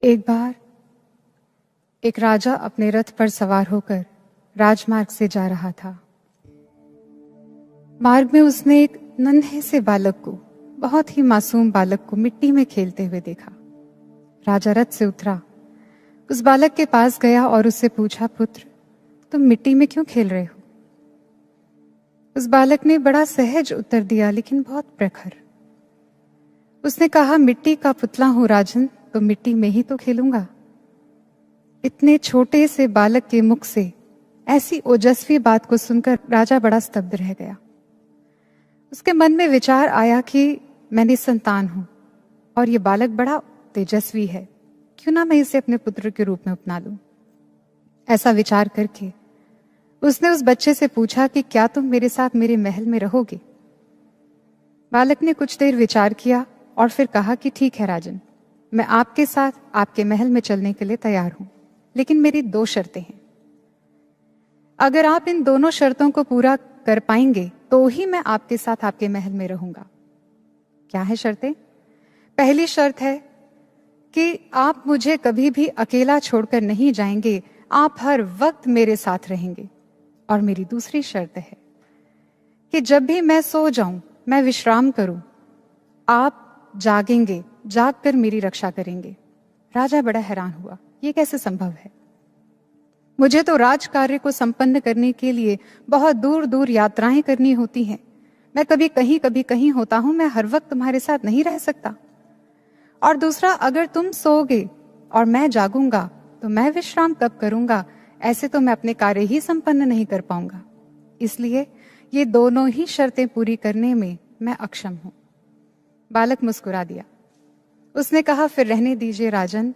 एक बार एक राजा अपने रथ पर सवार होकर राजमार्ग से जा रहा था। मार्ग में उसने एक नन्हे से बालक को, बहुत ही मासूम बालक को मिट्टी में खेलते हुए देखा। राजा रथ से उतरा, उस बालक के पास गया और उससे पूछा, पुत्र, तुम मिट्टी में क्यों खेल रहे हो? उस बालक ने बड़ा सहज उत्तर दिया, लेकिन बहुत प्रखर। उसने कहा, मिट्टी का पुतला हूं राजन, तो मिट्टी में ही तो खेलूंगा। इतने छोटे से बालक के मुख से ऐसी ओजस्वी बात को सुनकर राजा बड़ा स्तब्ध रह गया। उसके मन में विचार आया कि मैं निसंतान हूं और ये बालक बड़ा तेजस्वी है, क्यों ना मैं इसे अपने पुत्र के रूप में अपना लूं। ऐसा विचार करके उसने उस बच्चे से पूछा कि क्या तुम मेरे साथ मेरे महल में रहोगे? बालक ने कुछ देर विचार किया और फिर कहा कि ठीक है राजन, मैं आपके साथ आपके महल में चलने के लिए तैयार हूं, लेकिन मेरी 2 शर्तें हैं। अगर आप इन दोनों शर्तों को पूरा कर पाएंगे तो ही मैं आपके साथ आपके महल में रहूंगा। क्या है शर्तें? पहली शर्त है कि आप मुझे कभी भी अकेला छोड़कर नहीं जाएंगे, आप हर वक्त मेरे साथ रहेंगे। और मेरी दूसरी शर्त है कि जब भी मैं सो जाऊं, मैं विश्राम करूं, आप जागेंगे, जागकर मेरी रक्षा करेंगे। राजा बड़ा हैरान हुआ, ये कैसे संभव है? मुझे तो राज कार्य को संपन्न करने के लिए बहुत दूर दूर यात्राएं करनी होती हैं। मैं कभी कहीं होता हूं, मैं हर वक्त तुम्हारे साथ नहीं रह सकता। और दूसरा, अगर तुम सोओगे और मैं जागूंगा तो मैं विश्राम कब करूंगा? ऐसे तो मैं अपने कार्य ही संपन्न नहीं कर पाऊंगा। इसलिए ये दोनों ही शर्तें पूरी करने में मैं अक्षम हूं। बालक मुस्कुरा दिया। उसने कहा, फिर रहने दीजिए राजन,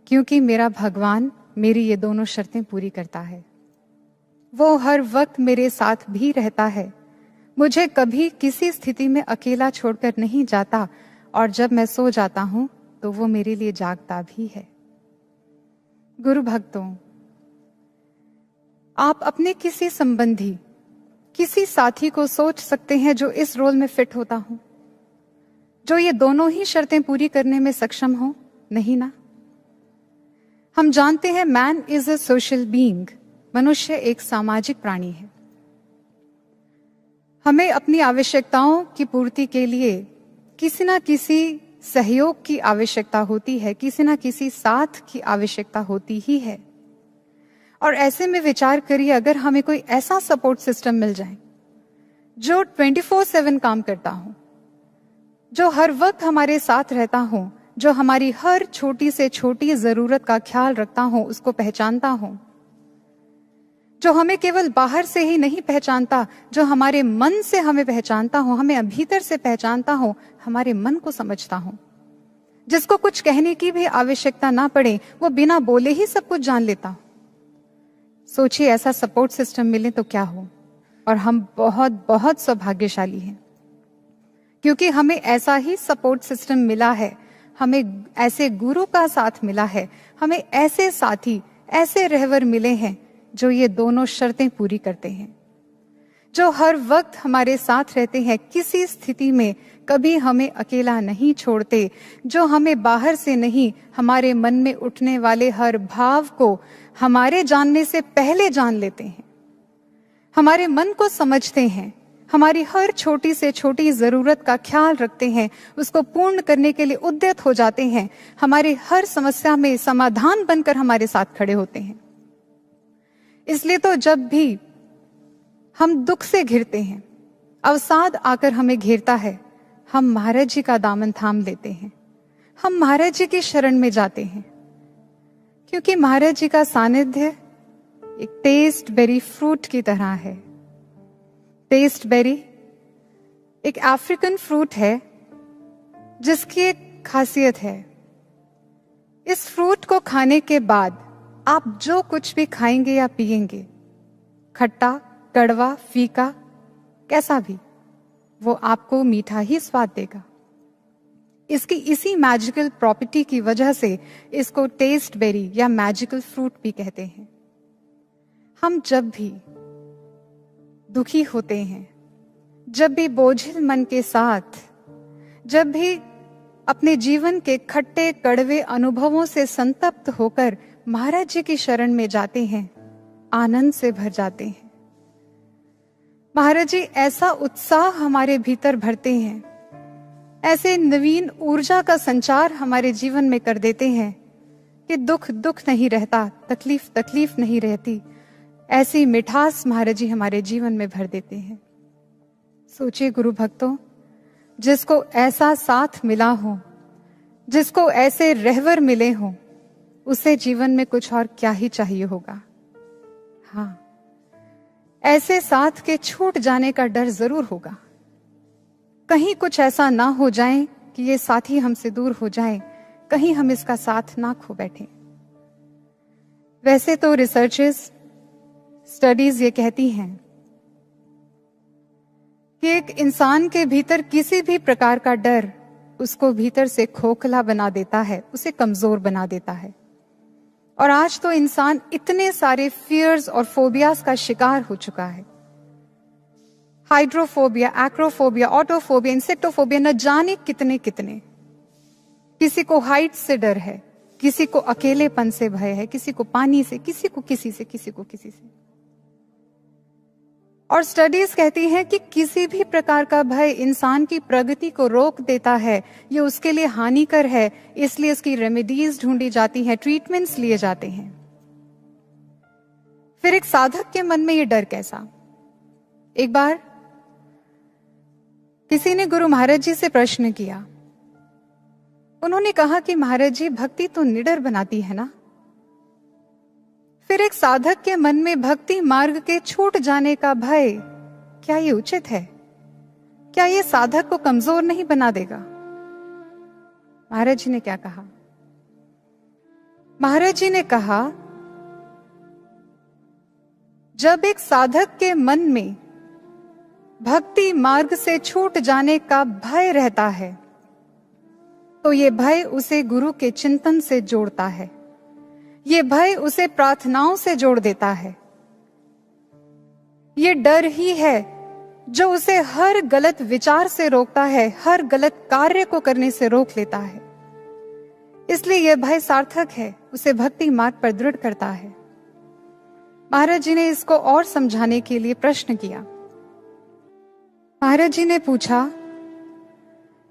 क्योंकि मेरा भगवान मेरी ये दोनों शर्तें पूरी करता है। वो हर वक्त मेरे साथ भी रहता है, मुझे कभी किसी स्थिति में अकेला छोड़कर नहीं जाता, और जब मैं सो जाता हूं तो वो मेरे लिए जागता भी है। गुरु भक्तों, आप अपने किसी संबंधी, किसी साथी को सोच सकते हैं जो इस रोल में फिट होता हो, जो ये दोनों ही शर्तें पूरी करने में सक्षम हो? नहीं ना। हम जानते हैं man is a social being, मनुष्य एक सामाजिक प्राणी है। हमें अपनी आवश्यकताओं की पूर्ति के लिए किसी ना किसी सहयोग की आवश्यकता होती है, किसी ना किसी साथ की आवश्यकता होती ही है। और ऐसे में विचार करिए, अगर हमें कोई ऐसा सपोर्ट सिस्टम मिल जाए जो 24/7 काम करता हो, जो हर वक्त हमारे साथ रहता हो, जो हमारी हर छोटी से छोटी जरूरत का ख्याल रखता हो, उसको पहचानता हो, जो हमें केवल बाहर से ही नहीं पहचानता, जो हमारे मन से हमें पहचानता हो, हमें भीतर से पहचानता हो, हमारे मन को समझता हो, जिसको कुछ कहने की भी आवश्यकता ना पड़े, वो बिना बोले ही सब कुछ जान लेता हो। सोचिए, ऐसा सपोर्ट सिस्टम मिले तो क्या हो। और हम बहुत बहुत सौभाग्यशाली हैं, क्योंकि हमें ऐसा ही सपोर्ट सिस्टम मिला है, हमें ऐसे गुरु का साथ मिला है, हमें ऐसे साथी, ऐसे रहवर मिले हैं जो ये दोनों शर्तें पूरी करते हैं, जो हर वक्त हमारे साथ रहते हैं, किसी स्थिति में कभी हमें अकेला नहीं छोड़ते, जो हमें बाहर से नहीं, हमारे मन में उठने वाले हर भाव को हमारे जानने से पहले जान लेते हैं, हमारे मन को समझते हैं, हमारी हर छोटी से छोटी जरूरत का ख्याल रखते हैं, उसको पूर्ण करने के लिए उद्यत हो जाते हैं, हमारी हर समस्या में समाधान बनकर हमारे साथ खड़े होते हैं। इसलिए तो जब भी हम दुख से घिरते हैं, अवसाद आकर हमें घेरता है, हम महाराज जी का दामन थाम लेते हैं, हम महाराज जी की शरण में जाते हैं, क्योंकि महाराज जी का सानिध्य एक टेस्ट बेरी फ्रूट की तरह है। टेस्ट बेरी एक अफ्रीकन फ्रूट है जिसकी एक खासियत है, इस फ्रूट को खाने के बाद आप जो कुछ भी खाएंगे या पिएंगे, खट्टा, कड़वा, फीका, कैसा भी, वो आपको मीठा ही स्वाद देगा। इसकी इसी मैजिकल प्रॉपर्टी की वजह से इसको टेस्ट बेरी या मैजिकल फ्रूट भी कहते हैं। हम जब भी दुखी होते हैं, जब भी बोझिल मन के साथ, जब भी अपने जीवन के खट्टे कड़वे अनुभवों से संतप्त होकर महाराज जी की शरण में जाते हैं, आनंद से भर जाते हैं। महाराज जी ऐसा उत्साह हमारे भीतर भरते हैं, ऐसे नवीन ऊर्जा का संचार हमारे जीवन में कर देते हैं कि दुख दुख नहीं रहता, तकलीफ तकलीफ नहीं रहती। ऐसी मिठास महाराज जी हमारे जीवन में भर देते हैं। सोचिए गुरु भक्तों, जिसको ऐसा साथ मिला हो, जिसको ऐसे रहवर मिले हो, उसे जीवन में कुछ और क्या ही चाहिए होगा। हाँ, ऐसे साथ के छूट जाने का डर जरूर होगा। कहीं कुछ ऐसा ना हो जाए कि ये साथी हमसे दूर हो जाए, कहीं हम इसका साथ ना खो बैठे। वैसे तो रिसर्चेस, स्टडीज ये कहती हैं कि एक इंसान के भीतर किसी भी प्रकार का डर उसको भीतर से खोखला बना देता है, उसे कमजोर बना देता है। और आज तो इंसान इतने सारे फियर्स और फोबियाज का शिकार हो चुका है। हाइड्रोफोबिया, एक्रोफोबिया, ऑटोफोबिया, इंसेक्टोफोबिया, न जाने कितने कितने। किसी को हाइट से डर है, किसी को अकेलेपन से भय है, किसी को पानी से, किसी को किसी से, किसी को किसी से। और स्टडीज कहती हैं कि किसी भी प्रकार का भय इंसान की प्रगति को रोक देता है, ये उसके लिए हानिकर है, इसलिए इसकी रेमेडीज ढूंढी जाती हैं, ट्रीटमेंट्स लिए जाते हैं। फिर एक साधक के मन में ये डर कैसा? एक बार किसी ने गुरु महाराज जी से प्रश्न किया। उन्होंने कहा कि महाराज जी, भक्ति तो निडर बनाती है ना? फिर एक साधक के मन में भक्ति मार्ग के छूट जाने का भय, क्या ये उचित है? क्या ये साधक को कमजोर नहीं बना देगा? महाराज जी ने क्या कहा? महाराज जी ने कहा, जब एक साधक के मन में भक्ति मार्ग से छूट जाने का भय रहता है, तो ये भय उसे गुरु के चिंतन से जोड़ता है, ये भय उसे प्रार्थनाओं से जोड़ देता है। ये डर ही है जो उसे हर गलत विचार से रोकता है, हर गलत कार्य को करने से रोक लेता है। इसलिए यह भय सार्थक है, उसे भक्ति मार्ग पर दृढ़ करता है। महाराज जी ने इसको और समझाने के लिए प्रश्न किया। महाराज जी ने पूछा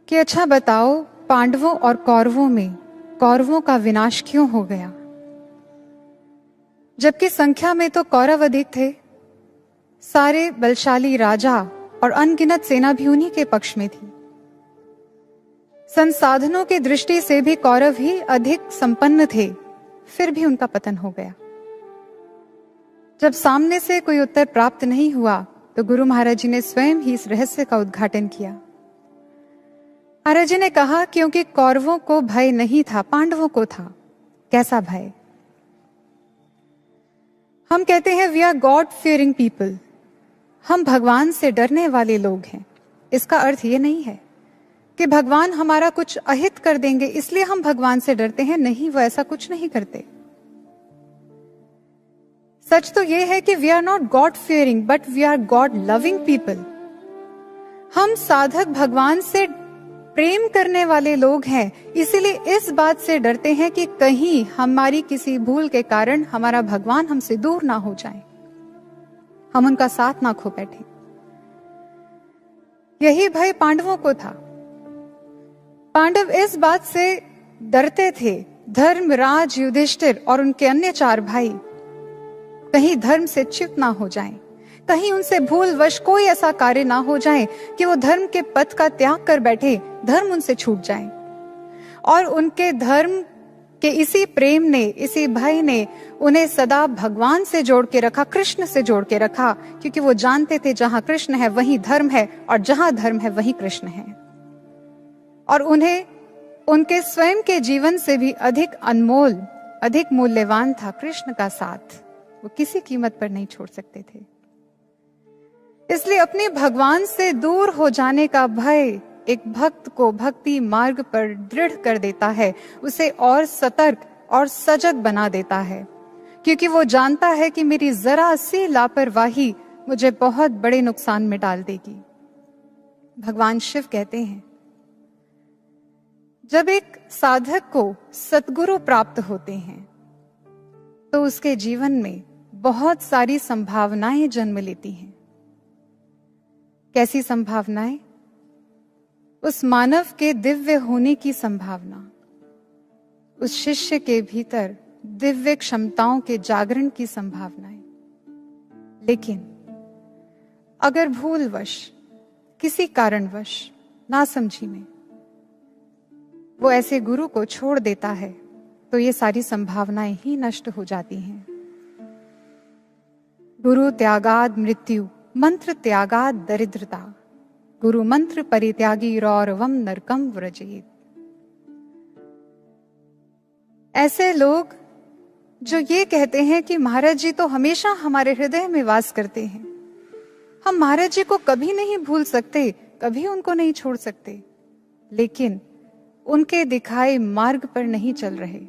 कि अच्छा बताओ, पांडवों और कौरवों में कौरवों का विनाश क्यों हो गया? जबकि संख्या में तो कौरव अधिक थे, सारे बलशाली राजा और अनगिनत सेना भी उन्हीं के पक्ष में थी। संसाधनों की दृष्टि से भी कौरव ही अधिक संपन्न थे, फिर भी उनका पतन हो गया। जब सामने से कोई उत्तर प्राप्त नहीं हुआ तो गुरु महाराज जी ने स्वयं ही इस रहस्य का उद्घाटन किया। महाराज जी ने कहा, क्योंकि कौरवों को भय नहीं था, पांडवों को था। कैसा भय? हम कहते हैं we are God fearing people, हम भगवान से डरने वाले लोग हैं। इसका अर्थ ये नहीं है कि भगवान हमारा कुछ अहित कर देंगे इसलिए हम भगवान से डरते हैं। नहीं, वो ऐसा कुछ नहीं करते। सच तो ये है कि we are not God fearing but we are God loving people. हम साधक भगवान से प्रेम करने वाले लोग हैं, इसीलिए इस बात से डरते हैं कि कहीं हमारी किसी भूल के कारण हमारा भगवान हमसे दूर ना हो जाए, हम उनका साथ ना खो बैठे। यही भय पांडवों को था। पांडव इस बात से डरते थे, धर्मराज युधिष्ठिर और उनके अन्य 4 भाई कहीं धर्म से च्युत ना हो जाएं, कहीं उनसे भूलवश कोई ऐसा कार्य ना हो जाए कि वो धर्म के पथ का त्याग कर बैठे, धर्म उनसे छूट जाए। और उनके धर्म के इसी प्रेम ने, इसी भय ने उन्हें सदा भगवान से जोड़ के रखा, कृष्ण से जोड़ के रखा, क्योंकि वो जानते थे जहां कृष्ण है वहीं धर्म है और जहां धर्म है वहीं कृष्ण है। और उन्हें उनके स्वयं के जीवन से भी अधिक अनमोल, अधिक मूल्यवान था कृष्ण का साथ। वो किसी कीमत पर नहीं छोड़ सकते थे। इसलिए अपने भगवान से दूर हो जाने का भय एक भक्त को भक्ति मार्ग पर दृढ़ कर देता है, उसे और सतर्क और सजग बना देता है, क्योंकि वो जानता है कि मेरी जरा सी लापरवाही मुझे बहुत बड़े नुकसान में डाल देगी। भगवान शिव कहते हैं, जब एक साधक को सद्गुरु प्राप्त होते हैं तो उसके जीवन में बहुत सारी संभावनाएं जन्म लेती हैं। कैसी संभावनाएं? उस मानव के दिव्य होने की संभावना, उस शिष्य के भीतर दिव्य क्षमताओं के जागरण की संभावनाएं। लेकिन अगर भूलवश, किसी कारणवश, नासमझी में वो ऐसे गुरु को छोड़ देता है तो ये सारी संभावनाएं ही नष्ट हो जाती हैं। गुरु त्यागाद मृत्यु, मंत्र त्यागाद दरिद्रता, गुरु मंत्र परित्यागी रौरवम नरकम व्रजेत। ऐसे लोग जो ये कहते हैं कि महाराज जी तो हमेशा हमारे हृदय में वास करते हैं, हम महाराज जी को कभी नहीं भूल सकते, कभी उनको नहीं छोड़ सकते, लेकिन उनके दिखाए मार्ग पर नहीं चल रहे।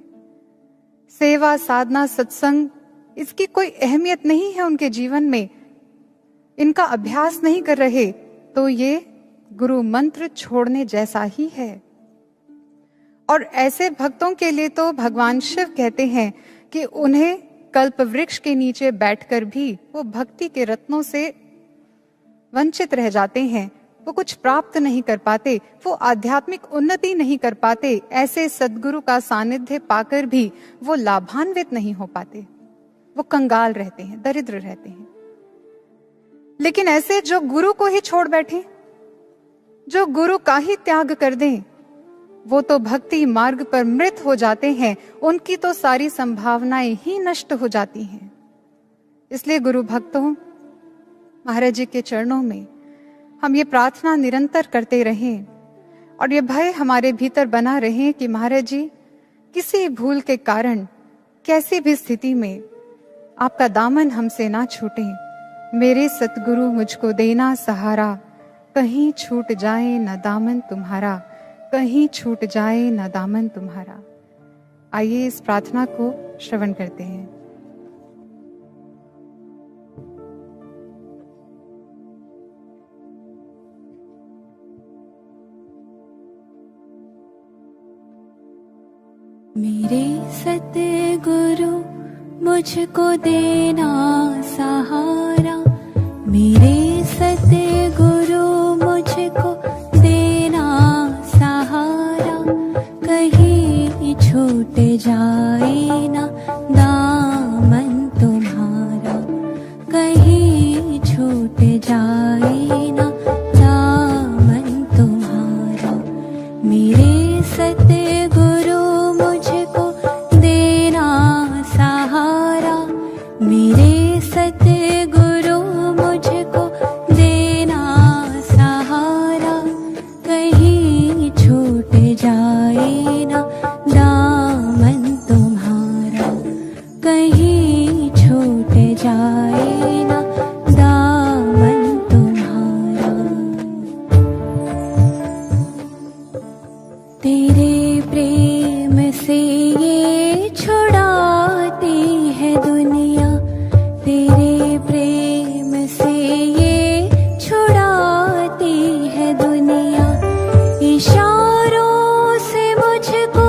सेवा, साधना, सत्संग, इसकी कोई अहमियत नहीं है उनके जीवन में, इनका अभ्यास नहीं कर रहे, तो ये गुरु मंत्र छोड़ने जैसा ही है। और ऐसे भक्तों के लिए तो भगवान शिव कहते हैं कि उन्हें कल्प वृक्ष के नीचे बैठकर भी वो भक्ति के रत्नों से वंचित रह जाते हैं, वो कुछ प्राप्त नहीं कर पाते, वो आध्यात्मिक उन्नति नहीं कर पाते। ऐसे सद्गुरु का सानिध्य पाकर भी वो लाभान्वित नहीं हो पाते, वो कंगाल रहते हैं, दरिद्र रहते हैं। लेकिन ऐसे जो गुरु को ही छोड़ बैठे, जो गुरु का ही त्याग कर दें, वो तो भक्ति मार्ग पर मृत हो जाते हैं, उनकी तो सारी संभावनाएं ही नष्ट हो जाती हैं। इसलिए गुरु भक्तों, महाराज जी के चरणों में हम ये प्रार्थना निरंतर करते रहें और ये भय हमारे भीतर बना रहे कि महाराज जी किसी भूल के कारण, कैसी भी स्थिति में आपका दामन हमसे ना छूटे। मेरे सतगुरु मुझको देना सहारा, कहीं छूट जाए न दामन तुम्हारा, कहीं छूट जाए न दामन तुम्हारा। आइए इस प्रार्थना को श्रवण करते हैं। मेरे सतगुरु मुझको देना सहारा, मेरे सतगुरु मुझको देना सहारा, कहीं छूट जाए ना दामन तुम्हारा, कहीं छूट जाए ना दामन तुम्हारा। मेरे सतगुरु मुझको देना सहारा, मेरे सतगुरु मुझको देना सहारा, कहीं छूट जाए ना दामन तुम्हारा, कहीं छूट जाए ना दामन तुम्हारा। तेरे प्रेम से ये छुड़ाती है दुनिया, तेरे प्रेम से ये छुड़ाती है दुनिया, इशारों से मुझको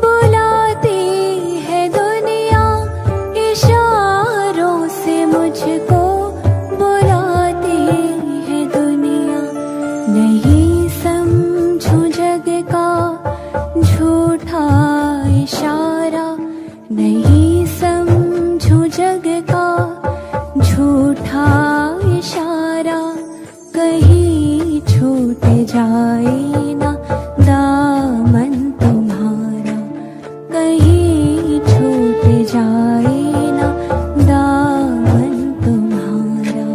बुलाती है दुनिया, इशारों से मुझको बुलाती है दुनिया। नहीं समझूं जग का झूठा इशारा, नहीं समझूं जग का झूठा इशारा, कहीं छूट जाए ना दामन तुम्हारा, कहीं छूट जाए ना दामन तुम्हारा।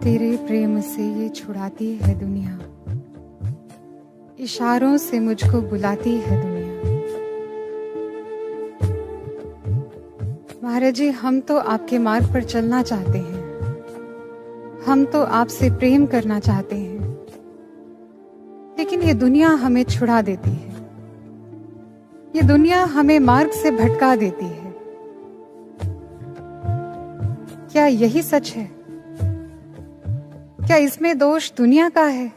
तेरे प्रेम से ये छुड़ाती है दुनिया, इशारों से मुझको बुलाती है दुनिया। महाराज जी, हम तो आपके मार्ग पर चलना चाहते हैं, हम तो आपसे प्रेम करना चाहते हैं, लेकिन ये दुनिया हमें छुड़ा देती है, ये दुनिया हमें मार्ग से भटका देती है। क्या यही सच है? क्या इसमें दोष दुनिया का है?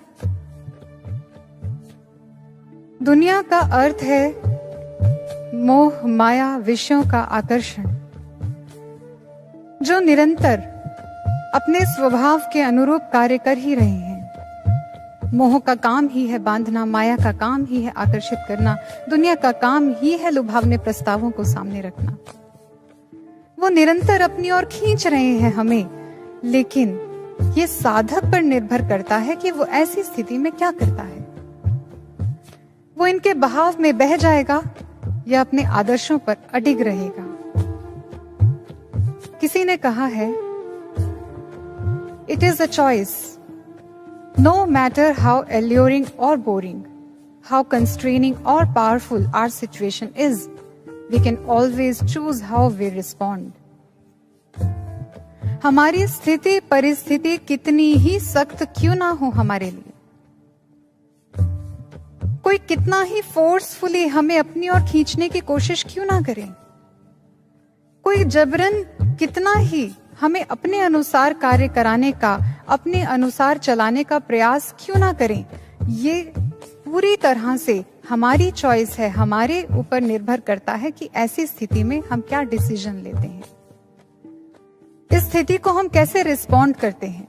दुनिया का अर्थ है मोह, माया, विषयों का आकर्षण, जो निरंतर अपने स्वभाव के अनुरूप कार्य कर ही रहे हैं। मोह का काम ही है बांधना, माया का काम ही है आकर्षित करना, दुनिया का काम ही है लुभावने प्रस्तावों को सामने रखना। वो निरंतर अपनी ओर खींच रहे हैं हमें, लेकिन ये साधक पर निर्भर करता है कि वो ऐसी स्थिति में क्या करता है। वो इनके बहाव में बह जाएगा या अपने आदर्शों पर अडिग रहेगा। किसी ने कहा है, it is a choice, no matter how alluring or boring, how constraining or powerful our situation is, we can always choose how we respond. हमारी स्थिति परिस्थिति कितनी ही सख्त क्यों ना हो हमारे लिए, कोई कितना ही फोर्सफुली हमें अपनी ओर खींचने की कोशिश क्यों ना करे, कोई जबरन कितना ही हमें अपने अनुसार कार्य कराने का, अपने अनुसार चलाने का प्रयास क्यों ना करें, ये पूरी तरह से हमारी चॉइस है, हमारे ऊपर निर्भर करता है कि ऐसी स्थिति में हम क्या डिसीजन लेते हैं, इस स्थिति को हम कैसे रिस्पॉन्ड करते हैं,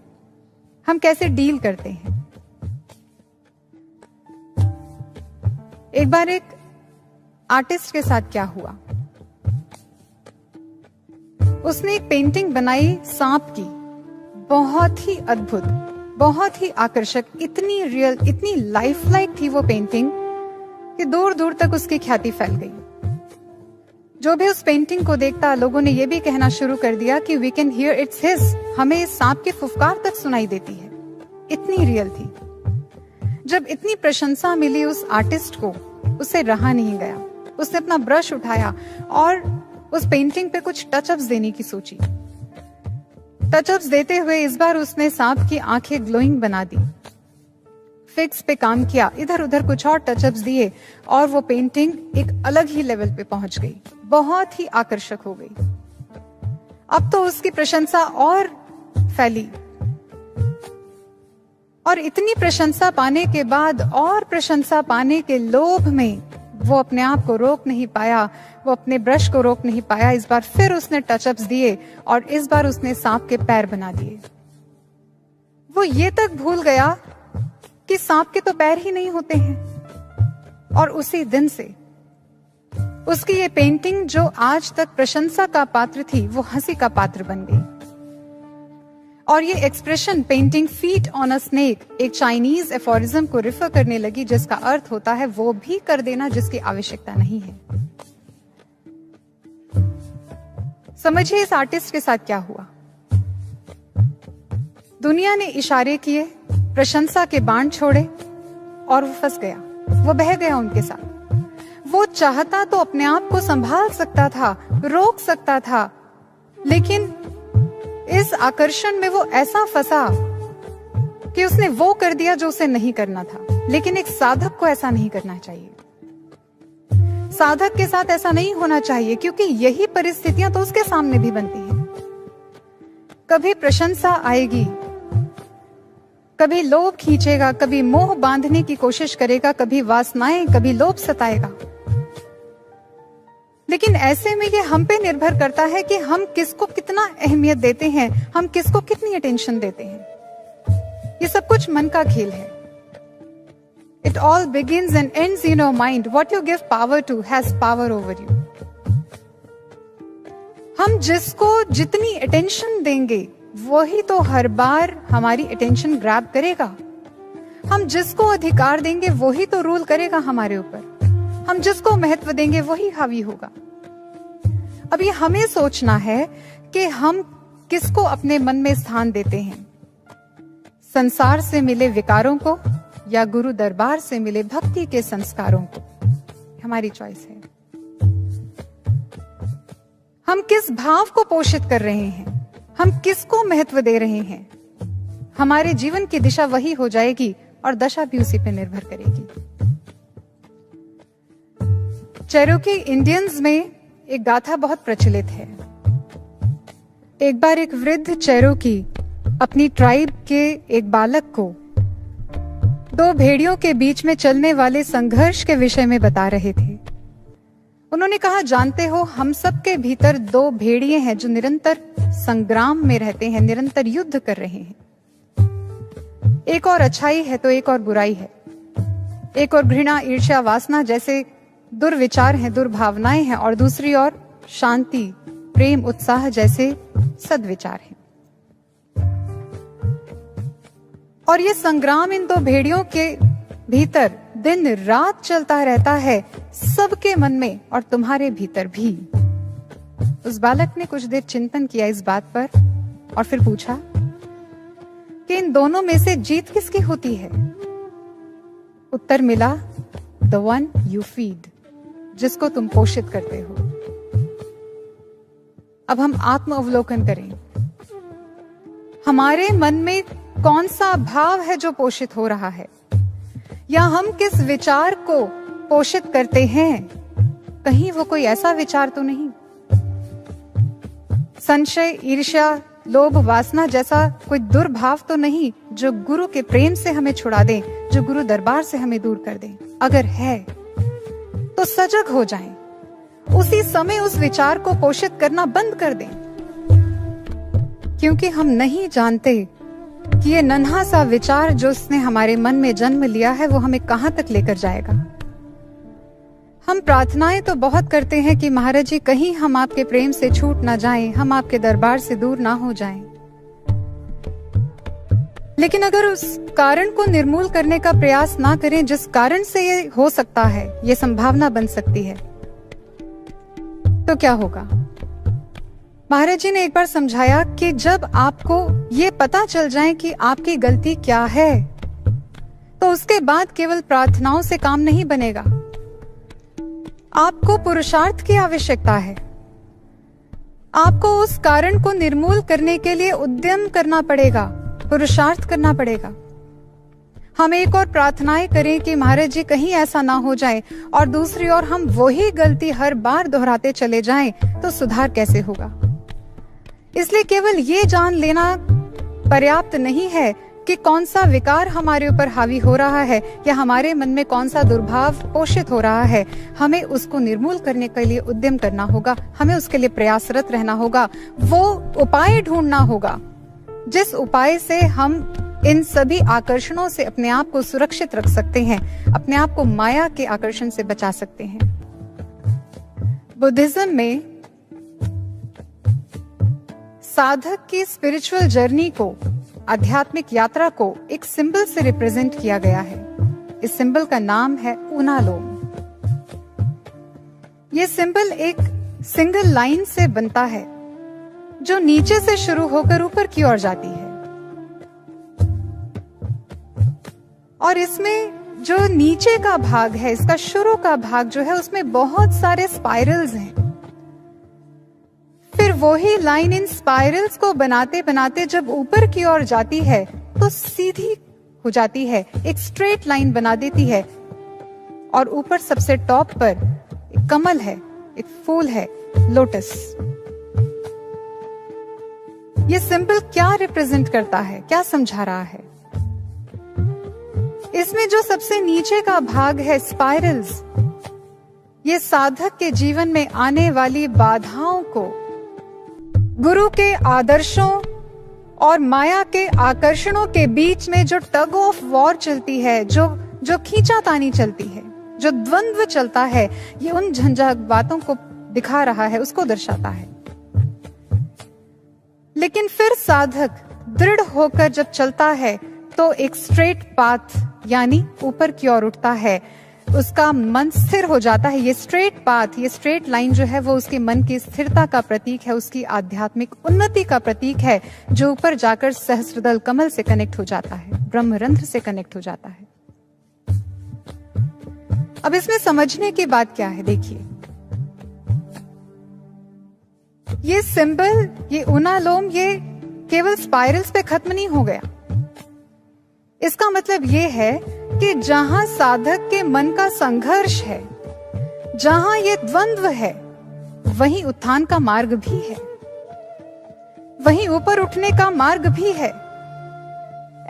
हम कैसे डील करते हैं। एक बार एक आर्टिस्ट के साथ क्या हुआ, उसने एक पेंटिंग बनाई सांप की, बहुत ही अद्भुत, बहुत ही आकर्षक, इतनी रियल, इतनी लाइफ लाइक थी वो पेंटिंग कि दूर दूर तक उसकी ख्याति फैल गई। जो भी उस पेंटिंग को देखता, लोगों ने ये भी कहना शुरू कर दिया कि we can hear its hiss, हमें इस सांप की फुफकार तक सुनाई देती है, इतनी रियल थी। जब इतनी प्रशंसा मिली उस आर्टिस्ट को, उसे रहा नहीं गया, उसने अपना ब्रश उठाया और उस पेंटिंग पे कुछ टचअप्स देने की सोची। टचअप्स देते हुए इस बार उसने सांप की आंखें ग्लोइंग बना दी, फिक्स पे काम किया, इधर उधर कुछ और टचअप्स दिए और वो पेंटिंग एक अलग ही लेवल पे पहुंच गई, बहुत ही आकर्षक हो गई। अब तो उसकी प्रशंसा और फैली और इतनी प्रशंसा पाने के बाद और प्रशंसा पाने के लोभ में वो अपने आप को रोक नहीं पाया, वो अपने ब्रश को रोक नहीं पाया। इस बार फिर उसने टचअप्स दिए और इस बार उसने सांप के पैर बना दिए। वो ये तक भूल गया कि सांप के तो पैर ही नहीं होते हैं। और उसी दिन से उसकी ये पेंटिंग जो आज तक प्रशंसा का पात्र थी, वो हंसी का पात्र बन गई। और ये expression painting feet on a snake एक चाइनीज एफोरिज्म को रिफर करने लगी, जिसका अर्थ होता है वो भी कर देना जिसकी आवश्यकता नहीं है। समझिए इस आर्टिस्ट के साथ क्या हुआ। दुनिया ने इशारे किए, प्रशंसा के बाण छोड़े और वो फंस गया, वो बह गया उनके साथ। वो चाहता तो अपने आप को संभाल सकता था, रोक सकता था, लेकिन इस आकर्षण में वो ऐसा फंसा कि उसने वो कर दिया जो उसे नहीं करना था। लेकिन एक साधक को ऐसा नहीं करना चाहिए, साधक के साथ ऐसा नहीं होना चाहिए, क्योंकि यही परिस्थितियां तो उसके सामने भी बनती हैं। कभी प्रशंसा आएगी, कभी लोभ खींचेगा, कभी मोह बांधने की कोशिश करेगा, कभी वासनाएं, कभी लोभ सताएगा। लेकिन ऐसे में ये हम पे निर्भर करता है कि हम किसको कितना अहमियत देते हैं, हम किसको कितनी अटेंशन देते हैं। ये सब कुछ मन का खेल है। It all begins and ends in your mind. What you give power to has power over you. हम जिसको जितनी अटेंशन देंगे वही तो हर बार हमारी अटेंशन ग्रैब करेगा। हम जिसको अधिकार देंगे वही तो रूल करेगा हमारे ऊपर। हम जिसको महत्व देंगे वही हावी होगा। अब ये हमें सोचना है कि हम किसको अपने मन में स्थान देते हैं, संसार से मिले विकारों को या गुरु दरबार से मिले भक्ति के संस्कारों को। हमारी चॉइस है। हम किस भाव को पोषित कर रहे हैं, हम किसको महत्व दे रहे हैं, हमारे जीवन की दिशा वही हो जाएगी और दशा भी उसी पे निर्भर करेगी। चेरोकी इंडियंस में एक गाथा बहुत प्रचलित है। एक बार एक वृद्ध चेरोकी अपनी ट्राइब के एक बालक को दो भेड़ियों के बीच में चलने वाले संघर्ष के विषय में बता रहे थे। उन्होंने कहा, जानते हो, हम सब के भीतर दो भेड़िए हैं जो निरंतर संग्राम में रहते हैं, निरंतर युद्ध कर रहे हैं। एक और अच्छाई है तो एक और बुराई है, एक और घृणा, ईर्ष्या, वासना जैसे दुर्विचार हैं, दुर्भावनाएं हैं, और दूसरी ओर शांति, प्रेम, उत्साह जैसे सद्विचार हैं। और ये संग्राम इन दो भेड़ियों के भीतर दिन रात चलता रहता है, सबके मन में और तुम्हारे भीतर भी। उस बालक ने कुछ देर चिंतन किया इस बात पर और फिर पूछा कि इन दोनों में से जीत किसकी होती है? उत्तर मिला, द वन यू फीड, जिसको तुम पोषित करते हो। अब हम आत्म अवलोकन करें। हमारे मन में कौन सा भाव है जो पोषित हो रहा है, या हम किस विचार को पोषित करते हैं? कहीं वो कोई ऐसा विचार तो नहीं, संशय, ईर्ष्या, लोभ, वासना जैसा कोई दुर्भाव तो नहीं जो गुरु के प्रेम से हमें छुड़ा दे, जो गुरु दरबार से हमें दूर कर दे? अगर है तो सजग हो जाएं, उसी समय उस विचार को पोषित करना बंद कर दें, क्योंकि हम नहीं जानते कि ये नन्हा सा विचार जो उसने हमारे मन में जन्म लिया है वो हमें कहां तक लेकर जाएगा। हम प्रार्थनाएं तो बहुत करते हैं कि महाराज जी कहीं हम आपके प्रेम से छूट ना जाएं, हम आपके दरबार से दूर ना हो जाएं। लेकिन अगर उस कारण को निर्मूल करने का प्रयास ना करें जिस कारण से ये हो सकता है, ये संभावना बन सकती है, तो क्या होगा? महाराज जी ने एक बार समझाया कि जब आपको ये पता चल जाए कि आपकी गलती क्या है, तो उसके बाद केवल प्रार्थनाओं से काम नहीं बनेगा। आपको पुरुषार्थ की आवश्यकता है। आपको उस कारण को निर्मूल करने के लिए उद्यम करना पड़ेगा, पुरुषार्थ करना पड़ेगा। हम एक और प्रार्थनाएं करें कि महाराज जी कहीं ऐसा ना हो जाए, और दूसरी ओर हम वही गलती हर बार दोहराते चले जाएं, तो सुधार कैसे होगा? इसलिए केवल ये जान लेना पर्याप्त नहीं है कि कौन सा विकार हमारे ऊपर हावी हो रहा है या हमारे मन में कौन सा दुर्भाव पोषित हो रहा है। हमें उसको निर्मूल करने के लिए उद्यम करना होगा, हमें उसके लिए प्रयासरत रहना होगा, वो उपाय ढूंढना होगा जिस उपाय से हम इन सभी आकर्षणों से अपने आप को सुरक्षित रख सकते हैं, अपने आप को माया के आकर्षण से बचा सकते हैं। बुद्धिज्म में साधक की स्पिरिचुअल जर्नी को, आध्यात्मिक यात्रा को एक सिंबल से रिप्रेजेंट किया गया है। इस सिंबल का नाम है ऊनालोम। यह सिंबल एक सिंगल लाइन से बनता है जो नीचे से शुरू होकर ऊपर की ओर जाती है, और इसमें जो नीचे का भाग है, इसका शुरू का भाग जो है, उसमें बहुत सारे स्पाइरल्स हैं। फिर वही लाइन इन स्पाइरल्स को बनाते बनाते जब ऊपर की ओर जाती है तो सीधी हो जाती है, एक स्ट्रेट लाइन बना देती है, और ऊपर सबसे टॉप पर एक कमल है, एक फूल है, लोटस। ये सिंबल क्या रिप्रेजेंट करता है, क्या समझा रहा है? इसमें जो सबसे नीचे का भाग है, स्पाइरल्स, ये साधक के जीवन में आने वाली बाधाओं को, गुरु के आदर्शों और माया के आकर्षणों के बीच में जो टग ऑफ वॉर चलती है, जो खींचातानी चलती है, जो द्वंद्व चलता है, ये उन झंझट बातों को दिखा रहा है, उसको दर्शाता है। लेकिन फिर साधक दृढ़ होकर जब चलता है तो एक स्ट्रेट पाथ यानी ऊपर की ओर उठता है, उसका मन स्थिर हो जाता है। ये स्ट्रेट पाथ, ये स्ट्रेट लाइन जो है वो उसके मन की स्थिरता का प्रतीक है, उसकी आध्यात्मिक उन्नति का प्रतीक है, जो ऊपर जाकर सहस्त्रदल कमल से कनेक्ट हो जाता है, ब्रह्मरंध्र से कनेक्ट हो जाता है। अब इसमें समझने की बात क्या है, देखिए, ये सिंबल, ये ऊनालोम, ये केवल स्पाइरल्स पे खत्म नहीं हो गया। इसका मतलब ये है कि जहां साधक के मन का संघर्ष है, जहां ये द्वंद्व है, वहीं उत्थान का मार्ग भी है, वहीं ऊपर उठने का मार्ग भी है,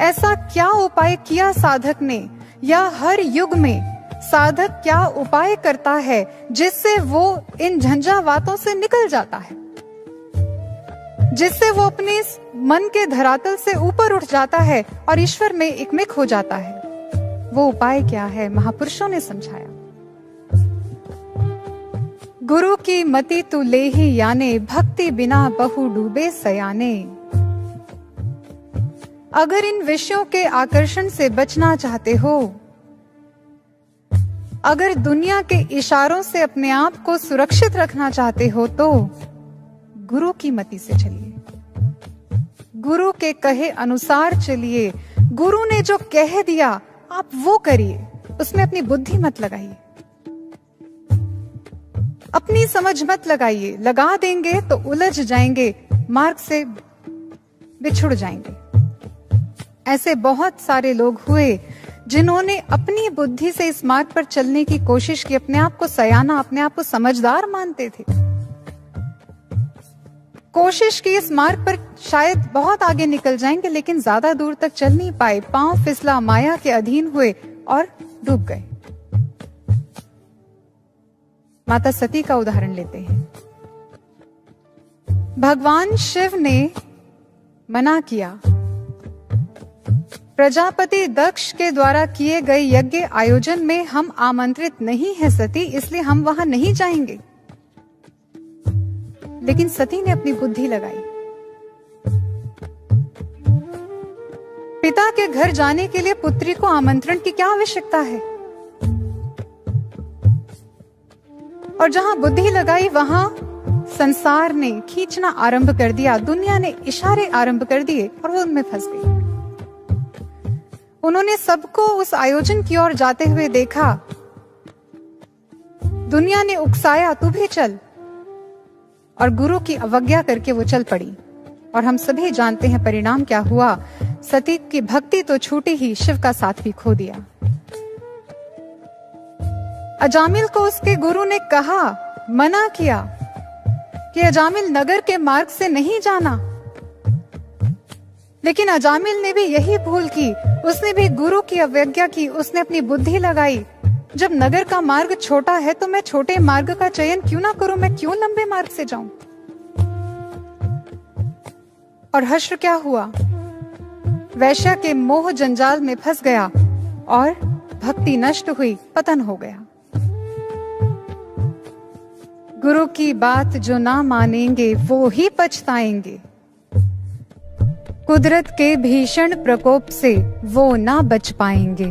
ऐसा क्या उपाय किया साधक ने, या हर युग में साधक क्या उपाय करता है जिससे वो इन झंझावातों से निकल जाता है, जिससे वो अपने मन के धरातल से ऊपर उठ जाता है और ईश्वर में एकमिक हो जाता है। वो उपाय क्या है, महापुरुषों ने समझाया। गुरु की मति तू ले ही याने, भक्ति बिना बहु डूबे सयाने। अगर इन विषयों के आकर्षण से बचना चाहते हो, अगर दुनिया के इशारों से अपने आप को सुरक्षित रखना चाहते हो, तो गुरु की मति से चलिए, गुरु के कहे अनुसार चलिए। गुरु ने जो कह दिया आप वो करिए, उसमें अपनी बुद्धि मत लगाइए, अपनी समझ मत लगाइए। लगा देंगे तो उलझ जाएंगे, मार्ग से बिछुड़ जाएंगे। ऐसे बहुत सारे लोग हुए जिन्होंने अपनी बुद्धि से इस मार्ग पर चलने की कोशिश की, अपने आप को सयाना, अपने आप को समझदार मानते थे, कोशिश की इस मार्ग पर शायद बहुत आगे निकल जाएंगे, लेकिन ज्यादा दूर तक चल नहीं पाए। पांव फिसला, माया के अधीन हुए और डूब गए। माता सती का उदाहरण लेते हैं। भगवान शिव ने मना किया, प्रजापति दक्ष के द्वारा किए गए यज्ञ आयोजन में हम आमंत्रित नहीं हैं सती, इसलिए हम वहां नहीं जाएंगे। लेकिन सती ने अपनी बुद्धि लगाई। पिता के घर जाने के लिए पुत्री को आमंत्रण की क्या आवश्यकता है? और जहां बुद्धि लगाई वहां संसार ने खींचना आरंभ कर दिया, दुनिया ने इशारे आरंभ कर दिए और वो उनमें फंस गई। उन्होंने सबको उस आयोजन की ओर जाते हुए देखा। दुनिया ने उकसाया, तू भी चल, और गुरु की अवज्ञा करके वो चल पड़ी। और हम सभी जानते हैं परिणाम क्या हुआ। सती की भक्ति तो छूटी ही, शिव का साथ भी खो दिया। अजामिल को उसके गुरु ने कहा, मना किया कि अजामिल नगर के मार्ग से नहीं जाना, लेकिन अजामिल ने भी यही भूल की, उसने भी गुरु की अवज्ञा की, उसने अपनी बुद्धि लगाई। जब नगर का मार्ग छोटा है तो मैं छोटे मार्ग का चयन क्यों ना करूं, मैं क्यों लंबे मार्ग से जाऊं। और हश्र क्या हुआ, वैश्या के मोह जंजाल में फंस गया और भक्ति नष्ट हुई, पतन हो गया। गुरु की बात जो ना मानेंगे वो ही पछताएंगे, कुदरत के भीषण प्रकोप से वो ना बच पाएंगे।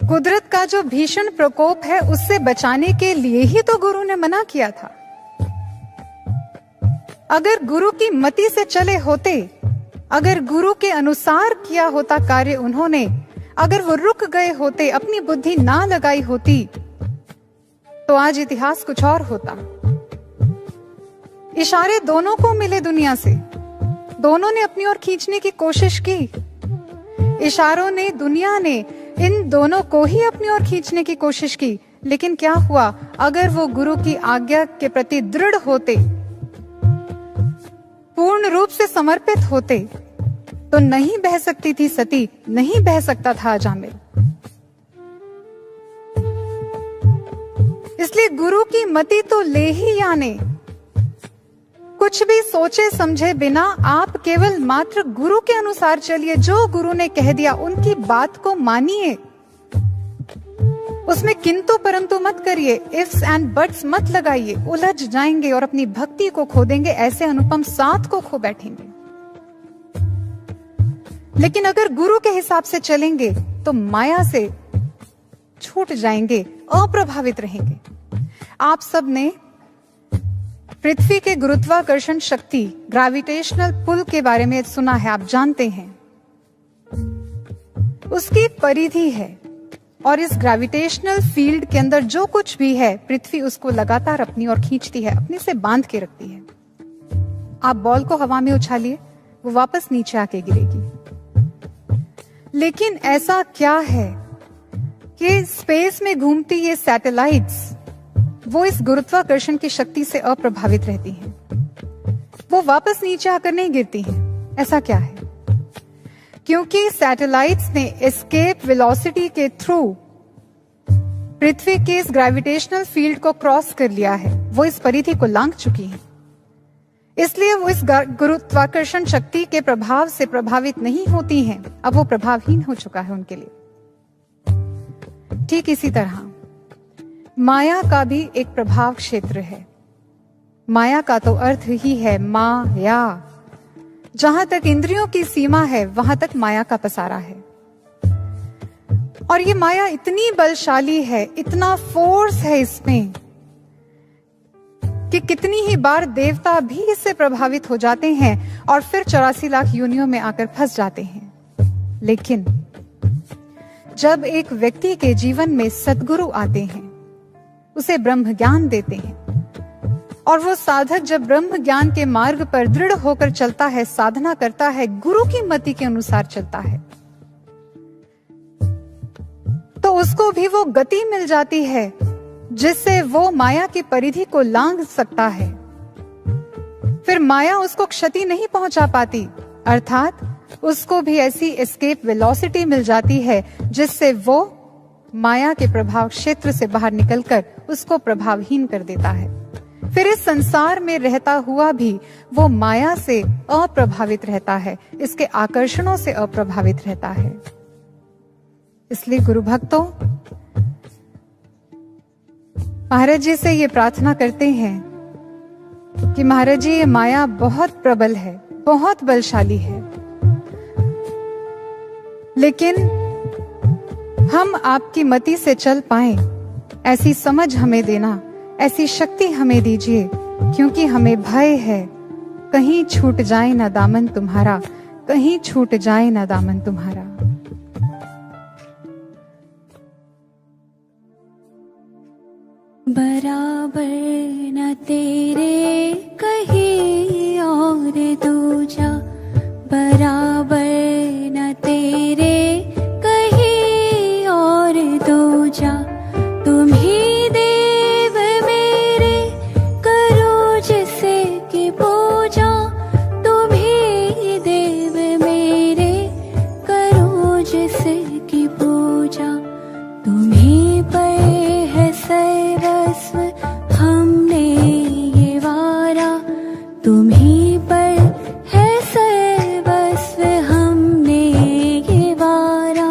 कुदरत का जो भीषण प्रकोप है उससे बचाने के लिए ही तो गुरु ने मना किया था। अगर गुरु की मति से चले होते, अगर गुरु के अनुसार किया होता कार्य उन्होंने, अगर वो रुक गए होते, अपनी बुद्धि ना लगाई होती, तो आज इतिहास कुछ और होता। इशारे दोनों को मिले दुनिया से, दोनों ने अपनी ओर खींचने की कोशिश की। इशारों ने, दुनिया ने इन दोनों को ही अपनी ओर खींचने की कोशिश की, लेकिन क्या हुआ, अगर वो गुरु की आज्ञा के प्रति दृढ़ होते, पूर्ण रूप से समर्पित होते, तो नहीं बह सकती थी सती, नहीं बह सकता था अजामिल। इसलिए गुरु की मति तो ले ही आने, कुछ भी सोचे समझे बिना आप केवल मात्र गुरु के अनुसार चलिए। जो गुरु ने कह दिया उनकी बात को मानिए, उसमें किंतु परंतु मत करिए, इफ्स एंड बट्स मत लगाइए, उलझ जाएंगे और अपनी भक्ति को खो देंगे, ऐसे अनुपम साथ को खो बैठेंगे। लेकिन अगर गुरु के हिसाब से चलेंगे तो माया से छूट जाएंगे, अप्रभावित रहेंगे। आप सब ने पृथ्वी के गुरुत्वाकर्षण शक्ति, ग्रेविटेशनल पुल के बारे में सुना है, आप जानते हैं। उसकी एक परिधि है और इस ग्रेविटेशनल फील्ड के अंदर जो कुछ भी है, पृथ्वी उसको लगातार अपनी ओर खींचती है, अपने से बांध के रखती है। आप बॉल को हवा में उछालिए, वो वापस नीचे आके गिरेगी। लेकिन ऐसा क्या है कि स्पेस में घूमती ये सैटेलाइट्स, वो इस गुरुत्वाकर्षण की शक्ति से अप्रभावित रहती हैं, वो वापस नीचे आकर नहीं गिरती हैं। ऐसा क्या है? क्योंकि सैटेलाइट्स ने एस्केप वेलोसिटी के थ्रू पृथ्वी के इस ग्रेविटेशनल फील्ड को क्रॉस कर लिया है, वो इस परिधि को लांघ चुकी हैं, इसलिए वो इस गुरुत्वाकर्षण शक्ति के प्रभाव से प्रभावित नहीं होती हैं। अब वो प्रभावहीन हो चुका है उनके लिए। ठीक इसी तरह माया का भी एक प्रभाव क्षेत्र है। माया का तो अर्थ ही है माया। जहां तक इंद्रियों की सीमा है वहां तक माया का पसारा है। और ये माया इतनी बलशाली है, इतना फोर्स है इसमें कि कितनी ही बार देवता भी इससे प्रभावित हो जाते हैं और फिर 84 लाख योनियों में आकर फंस जाते हैं। लेकिन जब एक व्यक्ति के जीवन में सद्गुरु आते हैं, उसे ब्रह्म ज्ञान देते हैं, और वो साधक जब ब्रह्म ज्ञान के मार्ग पर दृढ़ होकर चलता है, साधना करता है, गुरु की मति के अनुसार चलता है, तो उसको भी वो गति मिल जाती है जिससे वो माया की परिधि को लांघ सकता है। फिर माया उसको क्षति नहीं पहुंचा पाती, अर्थात उसको भी ऐसी एस्केप वेलोसिटी मिल जाती है जिससे वो माया के प्रभाव क्षेत्र से बाहर निकलकर उसको प्रभावहीन कर देता है। फिर इस संसार में रहता हुआ भी वो माया से अप्रभावित रहता है, इसके आकर्षणों से अप्रभावित रहता है। इसलिए गुरु भक्तों, महाराज जी से ये प्रार्थना करते हैं कि महाराज जी, ये माया बहुत प्रबल है, बहुत बलशाली है, लेकिन हम आपकी मति से चल पाएं, ऐसी समझ हमें देना, ऐसी शक्ति हमें दीजिए, क्योंकि हमें भय है कहीं छूट जाए ना दामन तुम्हारा, कहीं छूट जाए ना दामन तुम्हारा। बराबर न तेरे कहीं और दूजा, बराबर न तेरे कहीं और दूजा, तुम ही देव मेरे करो जिसे की पूजा, तुम ही देव मेरे करो जिसे की पूजा, तुम ही पर है सर्वस्व हमने ये वारा, तुम ही पर है सर्वस्व हमने ये वारा,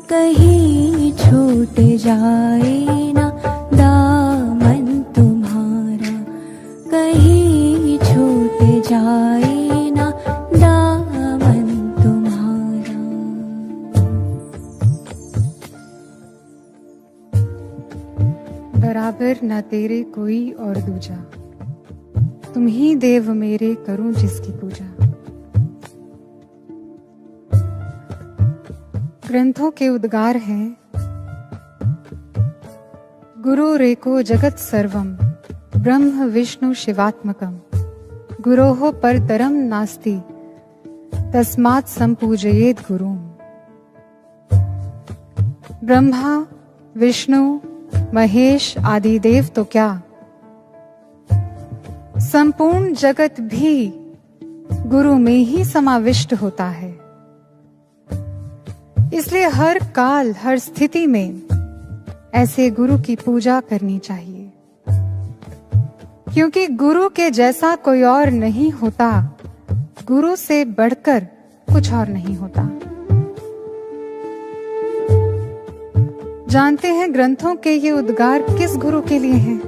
कहीं छूट जाए ना दामन तुम्हारा, कहीं छूट जाए ना दामन तुम्हारा। बराबर न तेरे कोई और दूजा, तुम ही देव मेरे करूं जिसकी पूजा। ग्रंथों के उद्गार हैं, गुरु रेको जगत सर्वम ब्रह्म विष्णु शिवात्मकम, गुरोः परतरम नास्ति तस्मात् संपूजयेत् गुरुम्। ब्रह्मा, विष्णु, महेश आदि देव तो क्या, संपूर्ण जगत भी गुरु में ही समाविष्ट होता है। इसलिए हर काल, हर स्थिति में ऐसे गुरु की पूजा करनी चाहिए, क्योंकि गुरु के जैसा कोई और नहीं होता, गुरु से बढ़कर कुछ और नहीं होता। जानते हैं ग्रंथों के ये उद्गार किस गुरु के लिए हैं?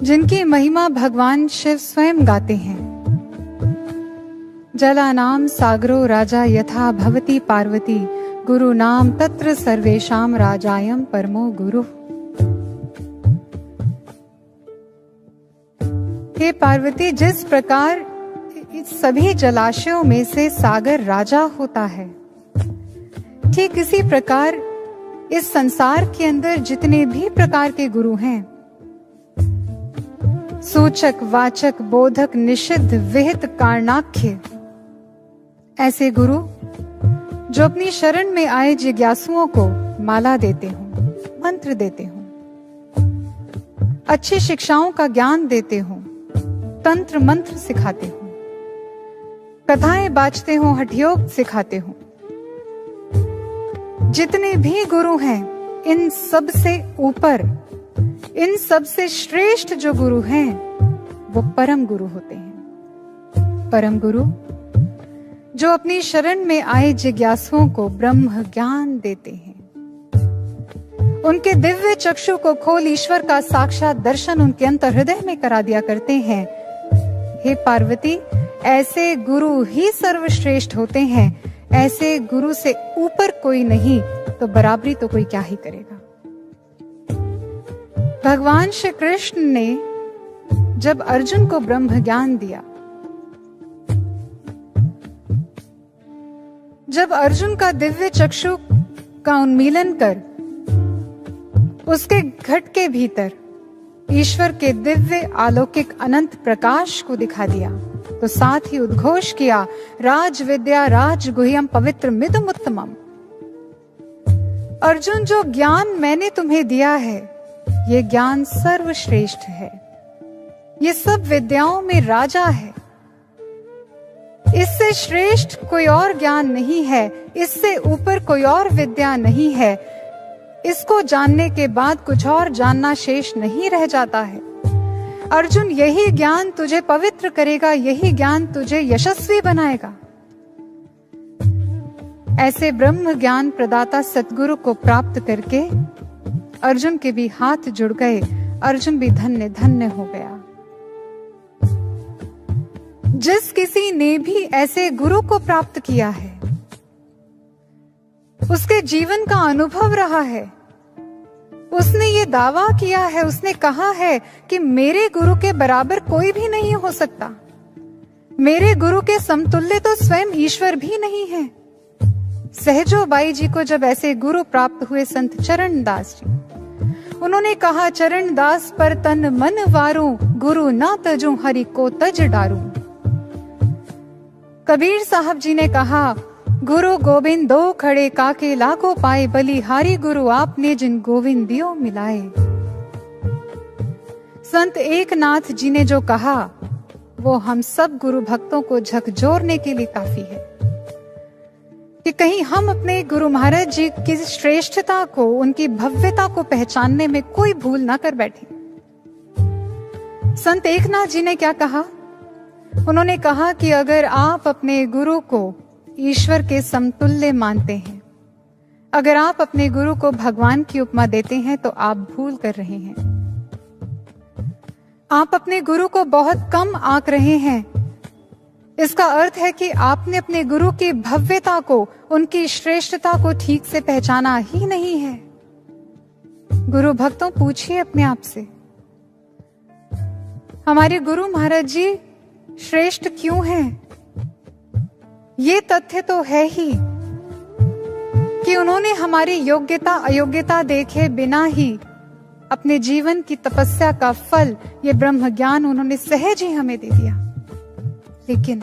जिनकी महिमा भगवान शिव स्वयं गाते हैं। जलानाम सागरो राजा यथा भवती पार्वती, गुरु नाम तत्र सर्वेशाम राजायम परमो गुरु। हे पार्वती, जिस प्रकार इस सभी जलाशयों में से सागर राजा होता है, ठीक इसी प्रकार इस संसार के अंदर जितने भी प्रकार के गुरु हैं, सूचक, वाचक, बोधक, निषिद्ध, विहित, कारणाख्य, ऐसे गुरु जो अपनी शरण में आए जिज्ञासुओं को माला देते हों, मंत्र देते हों, अच्छी शिक्षाओं का ज्ञान देते हों, तंत्र मंत्र सिखाते हो, कथाएं बांचते हो, हठयोग सिखाते हो। जितने भी गुरु हैं, इन सब से ऊपर, इन सब से श्रेष्ठ जो गुरु हैं वो परम गुरु होते हैं। परम गुरु जो अपनी शरण में आए जिज्ञासुओं को ब्रह्म ज्ञान देते हैं, उनके दिव्य चक्षु को खोल ईश्वर का साक्षात दर्शन उनके अंतर हृदय में करा दिया करते हैं। हे पार्वती, ऐसे गुरु ही सर्वश्रेष्ठ होते हैं। ऐसे गुरु से ऊपर कोई नहीं, तो बराबरी तो कोई क्या ही करेगा। भगवान श्री कृष्ण ने जब अर्जुन को ब्रह्म ज्ञान दिया, जब अर्जुन का दिव्य चक्षु का उन्मीलन कर उसके घट के भीतर ईश्वर के दिव्य अलौकिक अनंत प्रकाश को दिखा दिया, तो साथ ही उद्घोष किया, राज विद्या राज गुह्यम पवित्र मिदम उत्तमम। अर्जुन, जो ज्ञान मैंने तुम्हें दिया है, ये ज्ञान सर्वश्रेष्ठ है। ये सब विद्याओं में राजा है। इससे श्रेष्ठ कोई और ज्ञान नहीं है, इससे ऊपर कोई और विद्या नहीं है। इसको जानने के बाद कुछ और जानना शेष नहीं रह जाता है। अर्जुन, यही ज्ञान तुझे पवित्र करेगा, यही ज्ञान तुझे यशस्वी बनाएगा। ऐसे ब्रह्म ज्ञान प्रदाता सतगुरु को प्राप्त करके अर्जुन के भी हाथ जुड़ गए। अर्जुन भी धन्य धन्य हो गया। जिस किसी ने भी ऐसे गुरु को प्राप्त किया है, उसके जीवन का अनुभव रहा है। उसने ये दावा किया है, उसने कहा है कि मेरे गुरु के बराबर कोई भी नहीं हो सकता। मेरे गुरु के समतुल्य तो स्वयं ईश्वर भी नहीं है। सहजो बाई जी को जब ऐसे गुरु प्राप्त हुए संत चरण दास जी, उन्होंने कहा, चरण दास पर तन मन वारूं, गुरु ना तजूं हरि को तज डारूं। कबीर साहब जी ने कहा, गुरु गोविंद दो खड़े काके लाखों पाए, बलिहारी गुरु आपने जिन गोविंदियों मिलाए। संत एकनाथ जी ने जो कहा, वो हम सब गुरु भक्तों को झकझोरने के लिए काफी है कि कहीं हम अपने गुरु महाराज जी की श्रेष्ठता को, उनकी भव्यता को पहचानने में कोई भूल ना कर बैठे। संत एकनाथ जी ने क्या कहा? उन्होंने कहा कि अगर आप अपने गुरु को ईश्वर के समतुल्य मानते हैं, अगर आप अपने गुरु को भगवान की उपमा देते हैं, तो आप भूल कर रहे हैं। आप अपने गुरु को बहुत कम आंक रहे हैं। इसका अर्थ है कि आपने अपने गुरु की भव्यता को, उनकी श्रेष्ठता को ठीक से पहचाना ही नहीं है। गुरु भक्तों, पूछिए अपने आप से, हमारे गुरु महाराज जी श्रेष्ठ क्यों हैं? ये तथ्य तो है ही कि उन्होंने हमारी योग्यता अयोग्यता देखे बिना ही अपने जीवन की तपस्या का फल, ये ब्रह्म ज्ञान उन्होंने सहज ही हमें दे दिया। लेकिन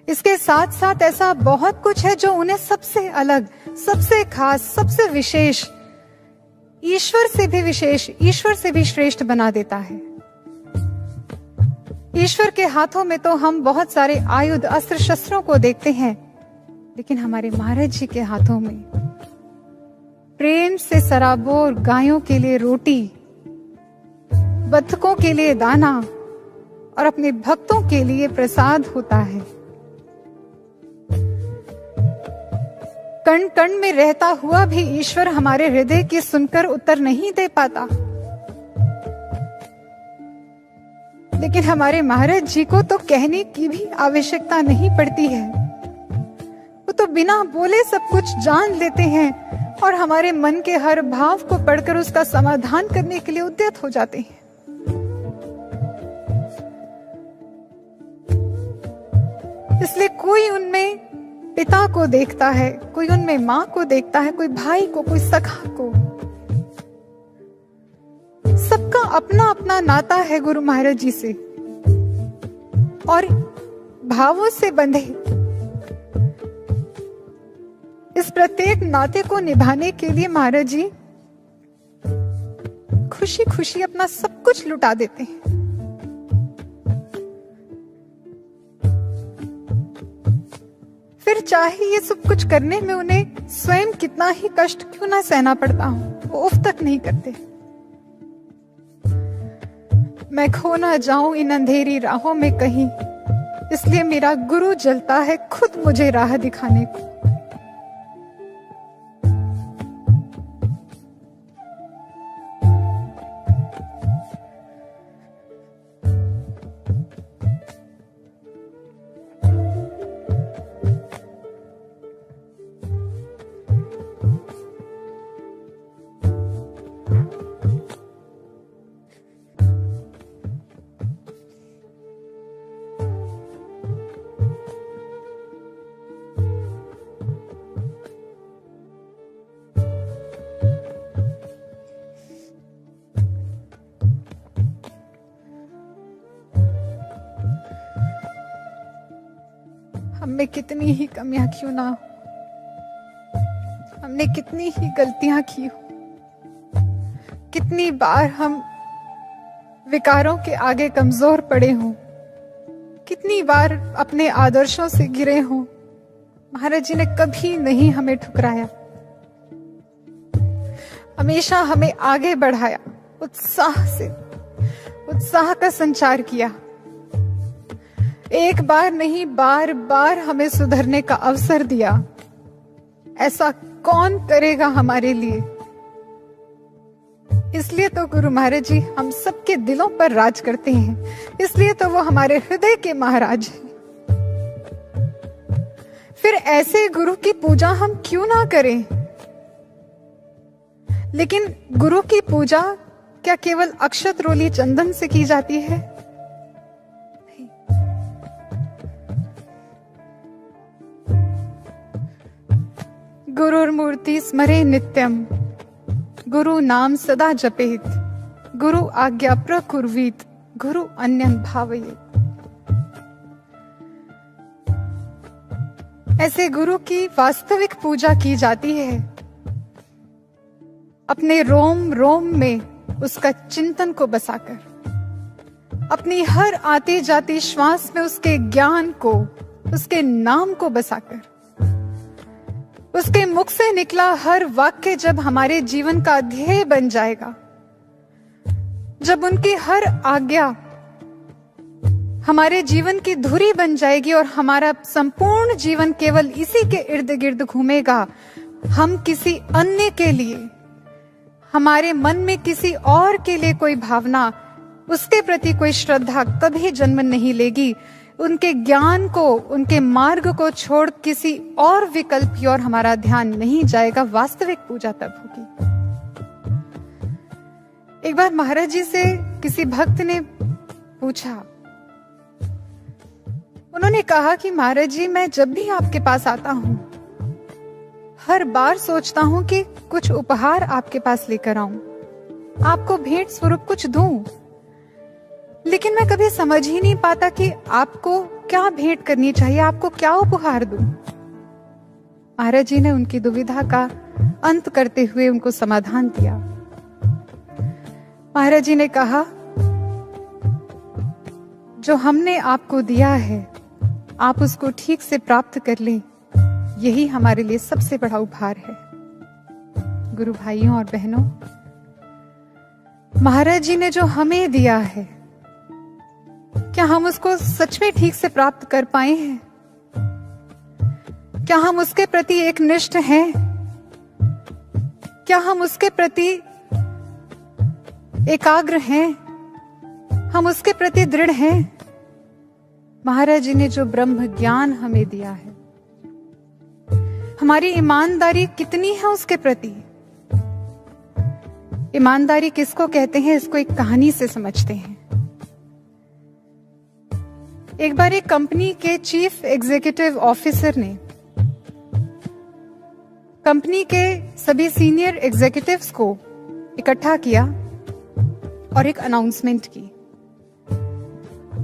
इसके साथ साथ ऐसा बहुत कुछ है जो उन्हें सबसे अलग, सबसे खास, सबसे विशेष, ईश्वर से भी विशेष, ईश्वर से भी श्रेष्ठ बना देता है। ईश्वर के हाथों में तो हम बहुत सारे आयुध, अस्त्र शस्त्रों को देखते हैं, लेकिन हमारे महाराज जी के हाथों में प्रेम से सराबोर गायों के लिए रोटी, बत्तखों के लिए दाना और अपने भक्तों के लिए प्रसाद होता है। कण कण में रहता हुआ भी ईश्वर हमारे हृदय की सुनकर उत्तर नहीं दे पाता, लेकिन हमारे महाराज जी को तो कहने की भी आवश्यकता नहीं पड़ती है। वो तो बिना बोले सब कुछ जान लेते हैं और हमारे मन के हर भाव को पढ़कर उसका समाधान करने के लिए उद्यत हो जाते हैं। इसलिए कोई उनमें पिता को देखता है, कोई उनमें मां को देखता है, कोई भाई को, कोई सखा को। सबका अपना अपना नाता है गुरु महाराज जी से, और भावों से बंधे इस प्रत्येक नाते को निभाने के लिए महाराज जी खुशी खुशी अपना सब कुछ लुटा देते हैं। चाहे ये सब कुछ करने में उन्हें स्वयं कितना ही कष्ट क्यों ना सहना पड़ता हो, वो उफ तक नहीं करते। मैं खो ना जाऊं इन अंधेरी राहों में कहीं, इसलिए मेरा गुरु जलता है खुद मुझे राह दिखाने को। हमने कितनी ही कमियां क्यों ना हो, हमने कितनी ही गलतियां की हो, कितनी बार हम विकारों के आगे कमजोर पड़े हों, कितनी बार अपने आदर्शों से गिरे हों, महाराज जी ने कभी नहीं हमें ठुकराया, हमेशा हमें आगे बढ़ाया, उत्साह से उत्साह का संचार किया। एक बार नहीं, बार बार हमें सुधरने का अवसर दिया। ऐसा कौन करेगा हमारे लिए? इसलिए तो गुरु महाराज जी हम सबके दिलों पर राज करते हैं, इसलिए तो वो हमारे हृदय के महाराज हैं। फिर ऐसे गुरु की पूजा हम क्यों ना करें? लेकिन गुरु की पूजा क्या केवल अक्षत रोली चंदन से की जाती है? गुरुर्मूर्ति स्मरे नित्यम, गुरु नाम सदा जपेत, गुरु आज्ञा प्रकुर्वीत, गुरु अन्यन भावयेत। ऐसे गुरु की वास्तविक पूजा की जाती है। अपने रोम रोम में उसका चिंतन को बसाकर, अपनी हर आती जाती श्वास में उसके ज्ञान को, उसके नाम को बसाकर, उसके मुख से निकला हर वाक्य जब हमारे जीवन का ध्येय बन जाएगा, जब उनकी हर आज्ञा हमारे जीवन की धुरी बन जाएगी और हमारा संपूर्ण जीवन केवल इसी के इर्द गिर्द घूमेगा, हम किसी अन्य के लिए, हमारे मन में किसी और के लिए कोई भावना, उसके प्रति कोई श्रद्धा कभी जन्म नहीं लेगी। उनके ज्ञान को, उनके मार्ग को छोड़ किसी और विकल्प की ओर हमारा ध्यान नहीं जाएगा। वास्तविक पूजा तब होगी। एक बार महाराज जी से किसी भक्त ने पूछा, उन्होंने कहा कि महाराज जी मैं जब भी आपके पास आता हूं, हर बार सोचता हूं कि कुछ उपहार आपके पास लेकर आऊं, आपको भेंट स्वरूप कुछ दूं, लेकिन मैं कभी समझ ही नहीं पाता कि आपको क्या भेंट करनी चाहिए, आपको क्या उपहार दूं। महाराज जी ने उनकी दुविधा का अंत करते हुए उनको समाधान दिया। महाराज जी ने कहा, जो हमने आपको दिया है आप उसको ठीक से प्राप्त कर लें, यही हमारे लिए सबसे बड़ा उपहार है। गुरु भाइयों और बहनों, महाराज जी ने जो हमें दिया है, क्या हम उसको सच में ठीक से प्राप्त कर पाए हैं? क्या हम उसके प्रति एक निष्ठ हैं? क्या हम उसके प्रति एकाग्र हैं? हम उसके प्रति दृढ़ हैं? महाराज जी ने जो ब्रह्म ज्ञान हमें दिया है, हमारी ईमानदारी कितनी है उसके प्रति? ईमानदारी किसको कहते हैं, इसको एक कहानी से समझते हैं। एक बार एक कंपनी के चीफ एग्जीक्यूटिव ऑफिसर ने कंपनी के सभी सीनियर एग्जीक्यूटिव्स को इकट्ठा किया और एक अनाउंसमेंट की।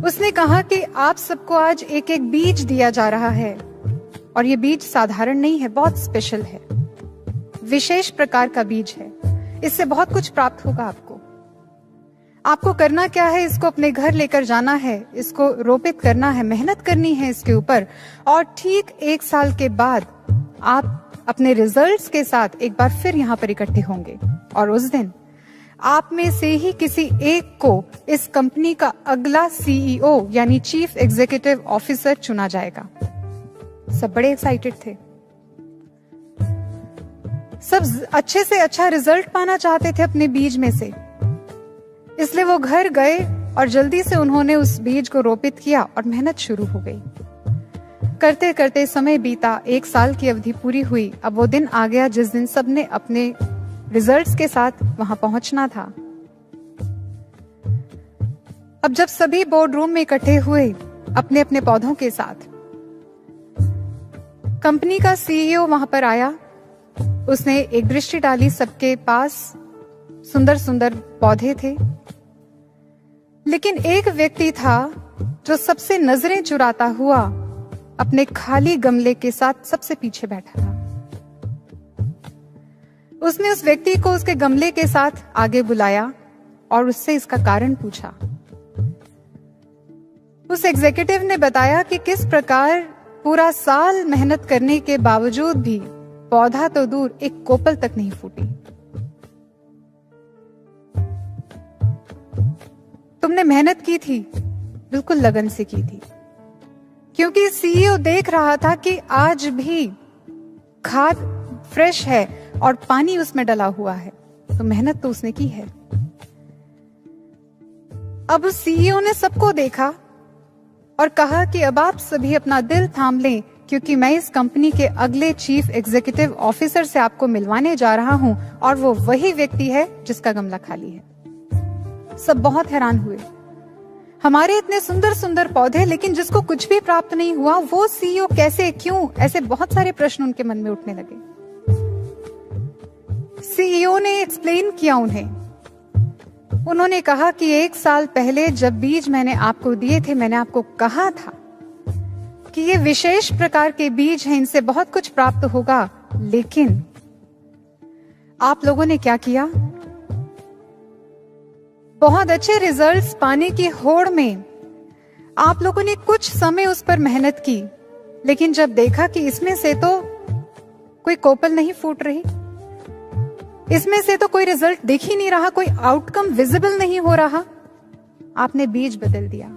उसने कहा कि आप सबको आज एक एक बीज दिया जा रहा है, और ये बीज साधारण नहीं है, बहुत स्पेशल है, विशेष प्रकार का बीज है, इससे बहुत कुछ प्राप्त होगा आपको। आपको करना क्या है, इसको अपने घर लेकर जाना है, इसको रोपित करना है, मेहनत करनी है इसके ऊपर। और ठीक 1 साल के बाद आप अपने रिजल्ट्स के साथ एक बार फिर यहाँ पर इकट्ठे होंगे और उस दिन आप में से ही किसी एक को इस कंपनी का अगला सीईओ यानी चीफ एग्जीक्यूटिव ऑफिसर चुना जाएगा। सब बड़े एक्साइटेड थे, सब अच्छे से अच्छा रिजल्ट पाना चाहते थे अपने बीज में से, इसलिए वो घर गए और जल्दी से उन्होंने उस बीज को रोपित किया और मेहनत शुरू हो गई। करते करते समय बीता, 1 साल की अवधि पूरी हुई। अब वो दिन आ गया जिस दिन सबने अपने रिजल्ट्स के साथ वहां पहुंचना था। अब जब सभी बोर्ड रूम में इकट्ठे हुए अपने अपने पौधों के साथ, कंपनी का सीईओ वहां पर आया। उसने एक दृष्टि डाली, सबके पास सुंदर सुंदर पौधे थे, लेकिन एक व्यक्ति था जो सबसे नजरें चुराता हुआ अपने खाली गमले के साथ सबसे पीछे बैठा था। उसने उस व्यक्ति को उसके गमले के साथ आगे बुलाया और उससे इसका कारण पूछा। उस एग्जीक्यूटिव ने बताया कि किस प्रकार पूरा साल मेहनत करने के बावजूद भी पौधा तो दूर, एक कोपल तक नहीं फूटी। तुमने मेहनत की थी, बिल्कुल लगन से की थी, क्योंकि सीईओ देख रहा था कि आज भी खाद फ्रेश है और पानी उसमें डला हुआ है, तो मेहनत तो उसने की है। अब उस सीईओ ने सबको देखा और कहा कि अब आप सभी अपना दिल थाम लें, क्योंकि मैं इस कंपनी के अगले चीफ एग्जीक्यूटिव ऑफिसर से आपको मिलवाने जा रहा हूं और वो वही व्यक्ति है जिसका गमला खाली है। सब बहुत हैरान हुए, हमारे इतने सुंदर सुंदर पौधे, लेकिन जिसको कुछ भी प्राप्त नहीं हुआ, वो सीईओ कैसे, क्यों? ऐसे बहुत सारे प्रश्न उनके मन में उठने लगे। सीईओ ने एक्सप्लेन किया उन्होंने कहा कि 1 साल पहले जब बीज मैंने आपको दिए थे, मैंने आपको कहा था कि ये विशेष प्रकार के बीज हैं, इनसे बहुत कुछ प्राप्त होगा, लेकिन आप लोगों ने क्या किया? बहुत अच्छे रिजल्ट्स पाने की होड़ में आप लोगों ने कुछ समय उस पर मेहनत की, लेकिन जब देखा कि इसमें से तो कोई कोपल नहीं फूट रही, इसमें से तो कोई रिजल्ट दिख ही नहीं रहा, कोई आउटकम विजिबल नहीं हो रहा, आपने बीज बदल दिया।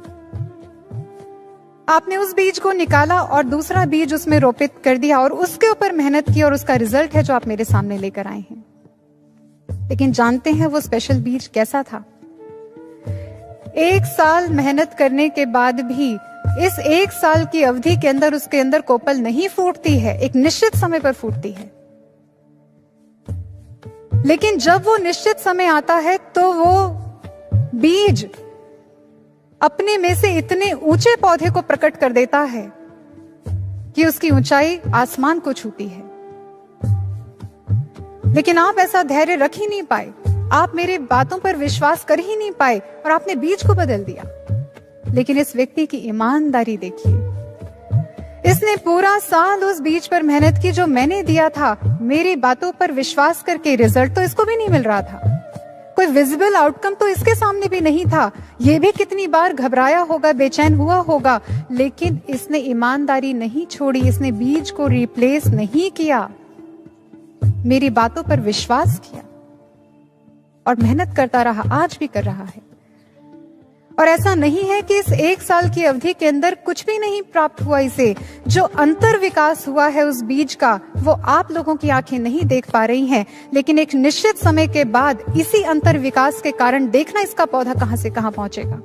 आपने उस बीज को निकाला और दूसरा बीज उसमें रोपित कर दिया और उसके ऊपर मेहनत की और उसका रिजल्ट है जो आप मेरे सामने लेकर आए हैं। लेकिन जानते हैं वो स्पेशल बीज कैसा था? 1 साल मेहनत करने के बाद भी इस 1 साल की अवधि के अंदर उसके अंदर कोपल नहीं फूटती है, एक निश्चित समय पर फूटती है। लेकिन जब वो निश्चित समय आता है तो वो बीज अपने में से इतने ऊंचे पौधे को प्रकट कर देता है कि उसकी ऊंचाई आसमान को छूती है। लेकिन आप ऐसा धैर्य रख ही नहीं पाए, आप मेरे बातों पर विश्वास कर ही नहीं पाए और आपने बीज को बदल दिया। लेकिन इस व्यक्ति की ईमानदारी देखिए, इसने पूरा साल उस बीज पर मेहनत की जो मैंने दिया था, मेरी बातों पर विश्वास करके रिजल्ट तो इसको भी नहीं मिल रहा था, कोई विजिबल आउटकम तो इसके सामने भी नहीं था। ये भी कितनी बार घबराया होगा, बेचैन हुआ होगा, लेकिन इसने ईमानदारी नहीं छोड़ी, इसने बीज को रिप्लेस नहीं किया, मेरी बातों पर विश्वास किया और मेहनत करता रहा, आज भी कर रहा है। और ऐसा नहीं है कि इस 1 साल की अवधि के अंदर कुछ भी नहीं प्राप्त हुआ इसे, जो अंतर विकास हुआ है उस बीज का, वो आप लोगों की आंखें नहीं देख पा रही हैं, लेकिन एक निश्चित समय के बाद इसी अंतर विकास के कारण देखना इसका पौधा कहां से कहां पहुंचेगा,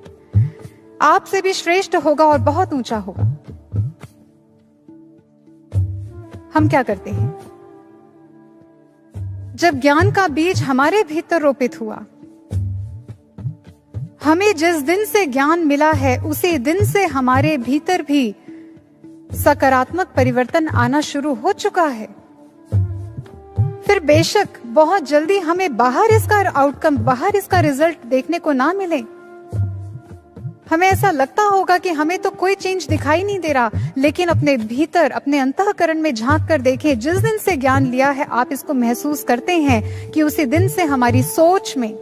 आपसे भी श्रेष्ठ होगा और बहुत ऊंचा होगा। हम क्या करते हैं? जब ज्ञान का बीज हमारे भीतर रोपित हुआ, हमें जिस दिन से ज्ञान मिला है उसी दिन से हमारे भीतर भी सकारात्मक परिवर्तन आना शुरू हो चुका है। फिर बेशक बहुत जल्दी हमें बाहर इसका आउटकम, बाहर इसका रिजल्ट देखने को ना मिले, हमें ऐसा लगता होगा कि हमें तो कोई चेंज दिखाई नहीं दे रहा, लेकिन अपने भीतर, अपने अंतःकरण में झांक कर देखें, जिस दिन से ज्ञान लिया है आप इसको महसूस करते हैं कि उसी दिन से हमारी सोच में,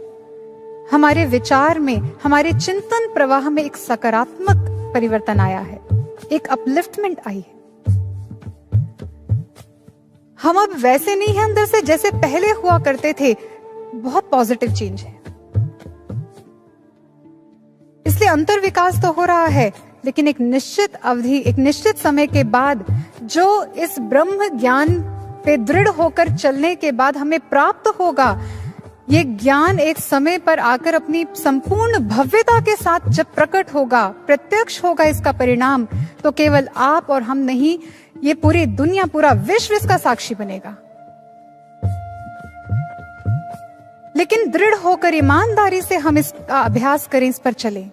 हमारे विचार में, हमारे चिंतन प्रवाह में एक सकारात्मक परिवर्तन आया है, एक अपलिफ्टमेंट आई है। हम अब वैसे नहीं हैं अंदर से जैसे पहले हुआ करते थे। बहुत पॉजिटिव चेंज है। इसलिए अंतर विकास तो हो रहा है, लेकिन एक निश्चित अवधि, एक निश्चित समय के बाद जो इस ब्रह्म ज्ञान पे दृढ़ होकर चलने के बाद हमें प्राप्त होगा, ये ज्ञान एक समय पर आकर अपनी संपूर्ण भव्यता के साथ जब प्रकट होगा, प्रत्यक्ष होगा इसका परिणाम, तो केवल आप और हम नहीं, ये पूरी दुनिया, पूरा विश्व इसका साक्षी बनेगा। लेकिन दृढ़ होकर ईमानदारी से हम इसका अभ्यास करें, इस पर चलें,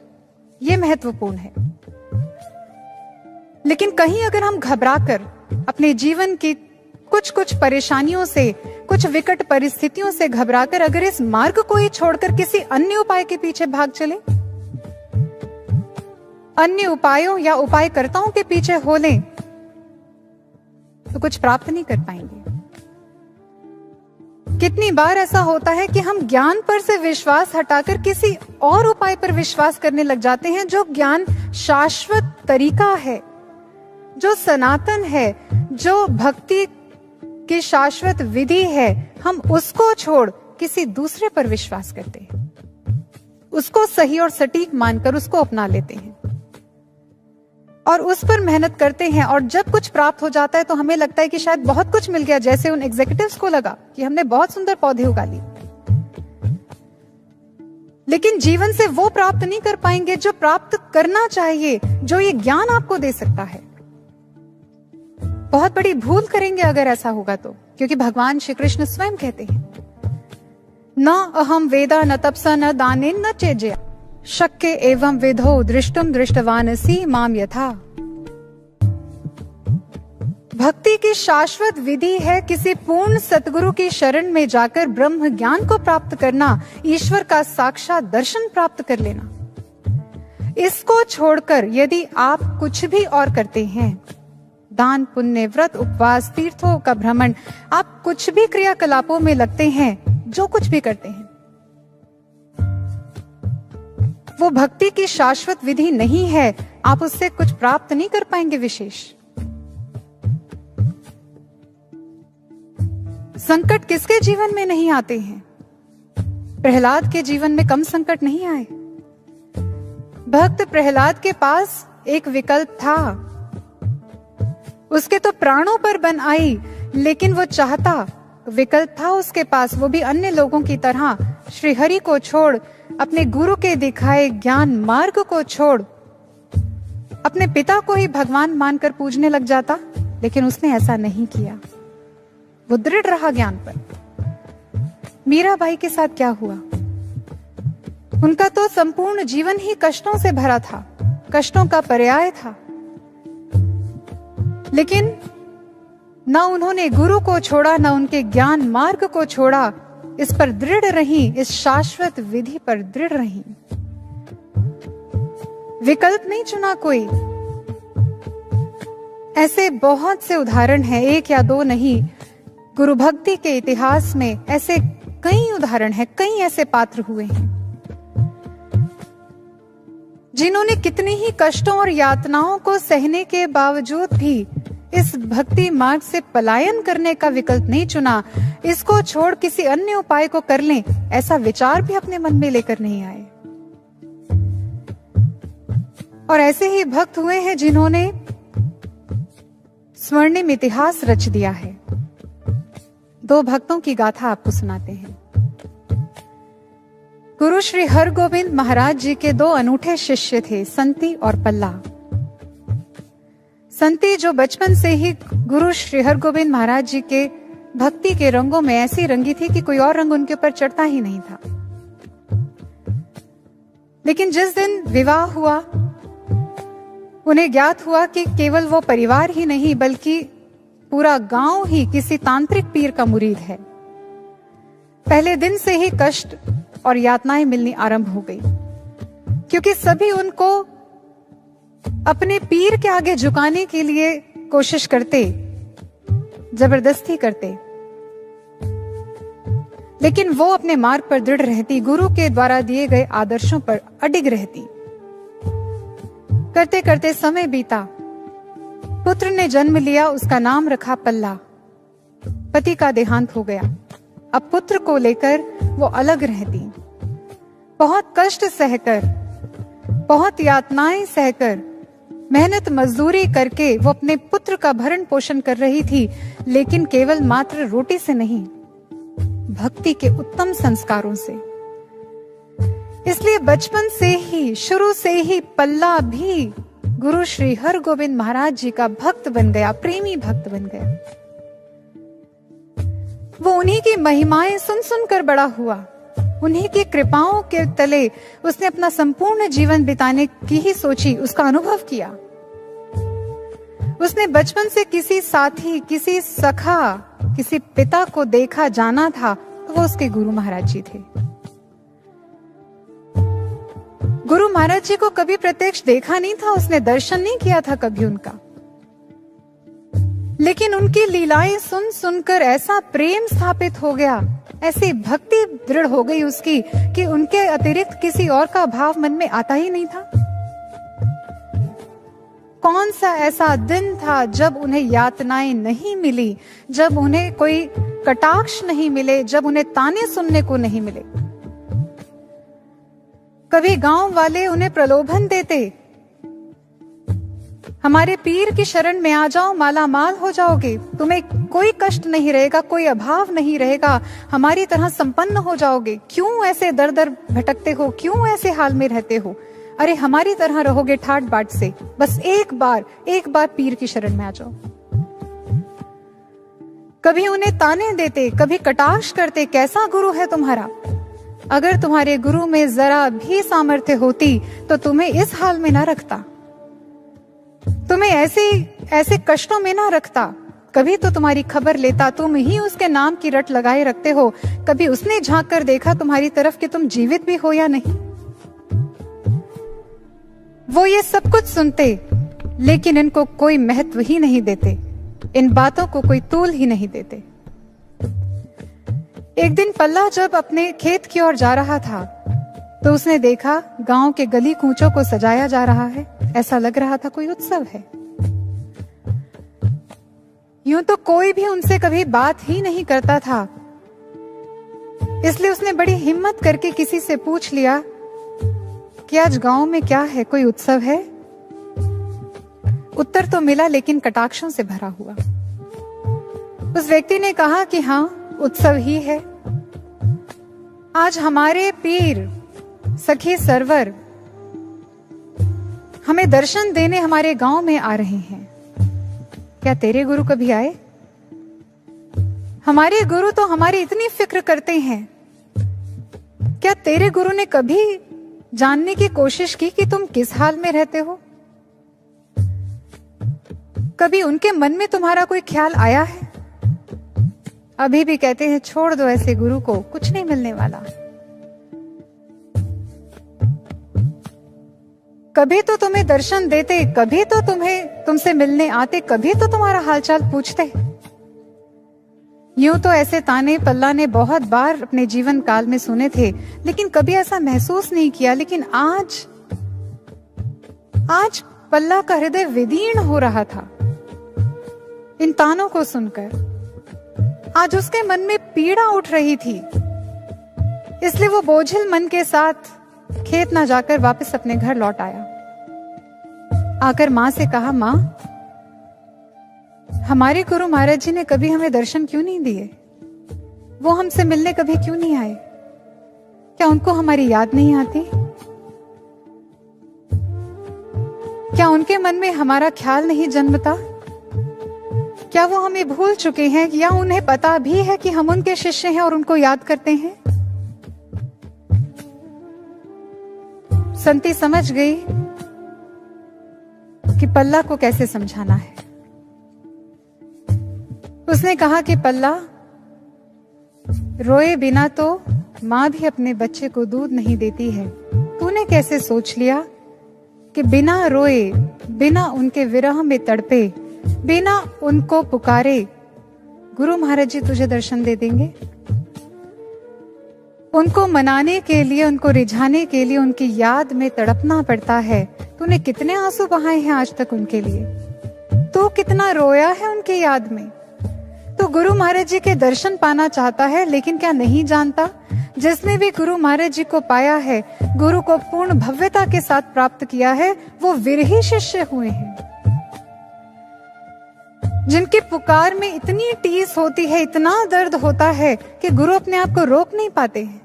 यह महत्वपूर्ण है। लेकिन कहीं अगर हम घबराकर अपने जीवन की कुछ परेशानियों से, कुछ विकट परिस्थितियों से घबराकर अगर इस मार्ग को ही छोड़कर किसी अन्य उपाय के पीछे भाग चले, अन्य उपायों या उपायकर्ताओं के पीछे हो लें, तो कुछ प्राप्त नहीं कर पाएंगे। कितनी बार ऐसा होता है कि हम ज्ञान पर से विश्वास हटाकर किसी और उपाय पर विश्वास करने लग जाते हैं, जो ज्ञान शाश्वत तरीका है, जो सनातन है, जो भक्ति की शाश्वत विधि है। हम उसको छोड़ किसी दूसरे पर विश्वास करते हैं, उसको सही और सटीक मानकर उसको अपना लेते हैं और उस पर मेहनत करते हैं। और जब कुछ प्राप्त हो जाता है तो हमें लगता है कि शायद बहुत कुछ मिल गया, जैसे उन एग्जीक्यूटिव्स को लगा कि हमने बहुत सुंदर पौधे उगा लिए। लेकिन जीवन से वो प्राप्त नहीं कर पाएंगे जो प्राप्त करना चाहिए, जो ये ज्ञान आपको दे सकता है। बहुत बड़ी भूल करेंगे अगर ऐसा होगा तो, क्योंकि भगवान श्री कृष्ण स्वयं कहते हैं, न अहम वेदा न तपसा न दानेन न चेजया शक्य एवं विधो दृष्टुम दृष्टवानसी माम यथा। भक्ति की शाश्वत विधि है किसी पूर्ण सतगुरु की शरण में जाकर ब्रह्म ज्ञान को प्राप्त करना, ईश्वर का साक्षात दर्शन प्राप्त कर लेना। इसको छोड़कर यदि आप कुछ भी और करते हैं, दान पुण्य, व्रत, उपवास, तीर्थों का भ्रमण, आप कुछ भी क्रियाकलापों में लगते हैं, जो कुछ भी करते हैं, वो भक्ति की शाश्वत विधि नहीं है। आप उससे कुछ प्राप्त नहीं कर पाएंगे विशेष। संकट किसके जीवन में नहीं आते हैं? प्रहलाद के जीवन में कम संकट नहीं आए। भक्त प्रहलाद के पास एक विकल्प था, उसके तो प्राणों पर बन आई, लेकिन वो चाहता, विकल्प था उसके पास, वो भी अन्य लोगों की तरह श्री हरि को छोड़, अपने गुरु के दिखाए ज्ञान मार्ग को छोड़, अपने पिता को ही भगवान मानकर पूजने लग जाता। लेकिन उसने ऐसा नहीं किया, वो दृढ़ रहा ज्ञान पर। मीराबाई के साथ क्या हुआ? उनका तो संपूर्ण जीवन ही कष्टों से भरा था, कष्टों का पर्याय था, लेकिन न उन्होंने गुरु को छोड़ा, न उनके ज्ञान मार्ग को छोड़ा, इस पर दृढ़ रही, इस शाश्वत विधि पर दृढ़ रही। विकल्प नहीं चुना कोई। ऐसे बहुत से उदाहरण हैं, एक या दो नहीं, गुरु भक्ति के इतिहास में ऐसे कई उदाहरण हैं, कई ऐसे पात्र हुए हैं जिन्होंने कितने ही कष्टों और यातनाओं को सहने के बावजूद भी इस भक्ति मार्ग से पलायन करने का विकल्प नहीं चुना। इसको छोड़ किसी अन्य उपाय को कर लें, ऐसा विचार भी अपने मन में लेकर नहीं आए। और ऐसे ही भक्त हुए हैं जिन्होंने स्वर्णिम इतिहास रच दिया है। दो भक्तों की गाथा आपको सुनाते हैं। गुरु श्री हरगोविंद महाराज जी के दो अनूठे शिष्य थे, संती और पल्ला। संती जो बचपन से ही गुरु श्री हरगोविंद महाराज जी के भक्ति के रंगों में ऐसी रंगी थी कि कोई और रंग उनके ऊपर चढ़ता ही नहीं था। लेकिन जिस दिन विवाह हुआ, उन्हें ज्ञात हुआ कि केवल वो परिवार ही नहीं बल्कि पूरा गांव ही किसी तांत्रिक पीर का मुरीद है। पहले दिन से ही कष्ट और यातनाएं मिलनी आरंभ हो गई, क्योंकि सभी उनको अपने पीर के आगे झुकाने के लिए कोशिश करते, जबरदस्ती करते। लेकिन वो अपने मार्ग पर दृढ़ रहती, गुरु के द्वारा दिए गए आदर्शों पर अडिग रहती। करते करते समय बीता, पुत्र ने जन्म लिया, उसका नाम रखा पल्ला। पति का देहांत हो गया, अब पुत्र को लेकर वो अलग रहती। बहुत कष्ट सहकर, बहुत यातनाएं सहकर, मेहनत मजदूरी करके वो अपने पुत्र का भरण पोषण कर रही थी, लेकिन केवल मात्र रोटी से नहीं, भक्ति के उत्तम संस्कारों से। इसलिए बचपन से ही, शुरू से ही पल्ला भी गुरु श्री हरगोविंद महाराज जी का भक्त बन गया, प्रेमी भक्त बन गया। वो उन्हीं की महिमाएं सुन सुनकर बड़ा हुआ, उन्हीं की कृपाओं के तले उसने अपना संपूर्ण जीवन बिताने की ही सोची, उसका अनुभव किया। उसने बचपन से किसी साथी, किसी सखा, किसी पिता को देखा, जाना था, तो वो उसके गुरु महाराज जी थे। गुरु महाराज जी को कभी प्रत्यक्ष देखा नहीं था, उसने दर्शन नहीं किया था कभी उनका, लेकिन उनकी लीलाएं सुन सुनकर ऐसा प्रेम स्थापित हो गया, ऐसी भक्ति दृढ़ हो गई उसकी कि उनके अतिरिक्त किसी और का भाव मन में आता ही नहीं था। कौन सा ऐसा दिन था जब उन्हें यातनाएं नहीं मिली, जब उन्हें कोई कटाक्ष नहीं मिले, जब उन्हें ताने सुनने को नहीं मिले। कभी गांव वाले उन्हें प्रलोभन देते, हमारे पीर की शरण में आ जाओ, माला माल हो जाओगे, तुम्हें कोई कष्ट नहीं रहेगा, कोई अभाव नहीं रहेगा, हमारी तरह संपन्न हो जाओगे, क्यों ऐसे दर दर भटकते हो, क्यों ऐसे हाल में रहते हो, अरे हमारी तरह रहोगे ठाट बाट से, बस एक बार पीर की शरण में आ जाओ। कभी उन्हें ताने देते, कभी कटाक्ष करते, कैसा गुरु है तुम्हारा, अगर तुम्हारे गुरु में जरा भी सामर्थ्य होती तो तुम्हें इस हाल में ना रखता, तुम्हें ऐसे कष्टों में ना रखता, कभी तो तुम्हारी खबर लेता, तुम ही उसके नाम की रट लगाए रखते हो, कभी उसने झांक कर देखा तुम्हारी तरफ कि तुम जीवित भी हो या नहीं। वो ये सब कुछ सुनते, लेकिन इनको कोई महत्व ही नहीं देते, इन बातों को कोई तूल ही नहीं देते। एक दिन पल्ला जब अपने खेत की ओर जा रहा था, तो उसने देखा गांव के गली कूचों को सजाया जा रहा है, ऐसा लग रहा था कोई उत्सव है। यूं तो कोई भी उनसे कभी बात ही नहीं करता था, इसलिए उसने बड़ी हिम्मत करके किसी से पूछ लिया कि आज गांव में क्या है, कोई उत्सव है। उत्तर तो मिला, लेकिन कटाक्षों से भरा हुआ। उस व्यक्ति ने कहा कि हाँ, उत्सव ही है, आज हमारे पीर सखी सरवर हमें दर्शन देने हमारे गांव में आ रहे हैं। क्या तेरे गुरु कभी आए? हमारे गुरु तो हमारी इतनी फिक्र करते हैं, क्या तेरे गुरु ने कभी जानने की कोशिश की कि तुम किस हाल में रहते हो? कभी उनके मन में तुम्हारा कोई ख्याल आया है? अभी भी कहते हैं छोड़ दो ऐसे गुरु को, कुछ नहीं मिलने वाला। कभी तो तुम्हें दर्शन देते, कभी तो तुमसे मिलने आते, कभी तो तुम्हारा हालचाल पूछते। यूं तो ऐसे ताने पल्ला ने बहुत बार अपने जीवन काल में सुने थे, लेकिन कभी ऐसा महसूस नहीं किया। लेकिन आज पल्ला का हृदय विदीर्ण हो रहा था इन तानों को सुनकर। आज उसके मन में पीड़ा उठ रही थी, इसलिए वो बोझिल मन के साथ खेत ना जाकर वापस अपने घर लौट आया। आकर मां से कहा, मां, हमारे गुरु महाराज जी ने कभी हमें दर्शन क्यों नहीं दिए? वो हमसे मिलने कभी क्यों नहीं आए? क्या उनको हमारी याद नहीं आती? क्या उनके मन में हमारा ख्याल नहीं जन्मता? क्या वो हमें भूल चुके हैं, या उन्हें पता भी है कि हम उनके शिष्य हैं और उनको याद करते हैं? संती समझ गई कि पल्ला को कैसे समझाना है। उसने कहा कि पल्ला, रोए बिना तो मां भी अपने बच्चे को दूध नहीं देती है। तूने कैसे सोच लिया कि बिना रोए, बिना उनके विरह में तड़पे, बिना उनको पुकारे गुरु महाराज जी तुझे दर्शन दे देंगे? उनको मनाने के लिए, उनको रिझाने के लिए उनकी याद में तड़पना पड़ता है। तूने कितने आंसू बहाए हैं आज तक उनके लिए, तू कितना रोया है उनकी याद में। तो गुरु महाराज जी के दर्शन पाना चाहता है, लेकिन क्या नहीं जानता, जिसने भी गुरु महाराज जी को पाया है, गुरु को पूर्ण भव्यता के साथ प्राप्त किया है, वो विरही शिष्य हुए हैं। जिनकी पुकार में इतनी टीस होती है, इतना दर्द होता है कि गुरु अपने आप को रोक नहीं पाते हैं।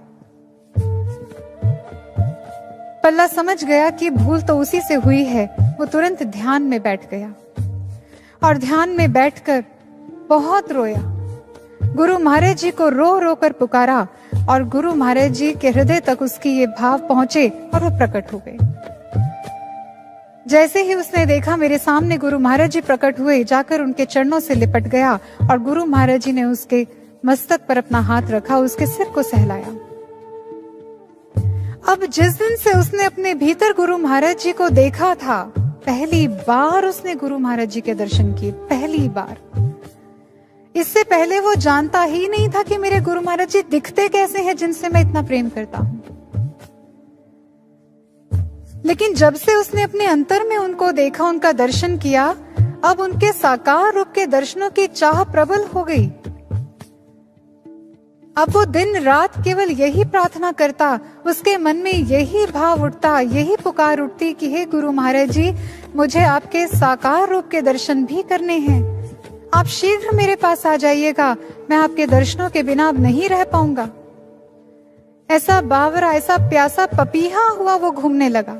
पल्ला समझ गया कि भूल तो उसी से हुई है। वो तुरंत ध्यान में बैठ गया और ध्यान में बैठकर बहुत रोया। गुरु महाराज जी को रो रो कर पुकारा और गुरु महाराज जी के हृदय तक उसकी ये भाव पहुंचे और वो प्रकट हो गए। जैसे ही उसने देखा मेरे सामने गुरु महाराज जी प्रकट हुए, जाकर उनके चरणों से लिपट गया और गुरु महाराज जी ने उसके मस्तक पर अपना हाथ रखा, उसके सिर को सहलाया। अब जिस दिन से उसने अपने भीतर गुरु महाराज जी को देखा था, पहली बार उसने गुरु महाराज जी के दर्शन किए, पहली बार। इससे पहले वो जानता ही नहीं था कि मेरे गुरु महाराज जी दिखते कैसे हैं, जिनसे मैं इतना प्रेम करता हूं। लेकिन जब से उसने अपने अंतर में उनको देखा, उनका दर्शन किया, अब उनके साकार रूप के दर्शनों की चाह प्रबल हो गई। अब वो दिन रात केवल यही प्रार्थना करता, उसके मन में यही भाव उठता, यही पुकार उठती कि हे गुरु महाराज जी, मुझे आपके साकार रूप के दर्शन भी करने हैं। आप शीघ्र मेरे पास आ जाइएगा, मैं आपके दर्शनों के बिना अब नहीं रह पाऊंगा। ऐसा बावरा, ऐसा प्यासा पपीहा हुआ वो घूमने लगा।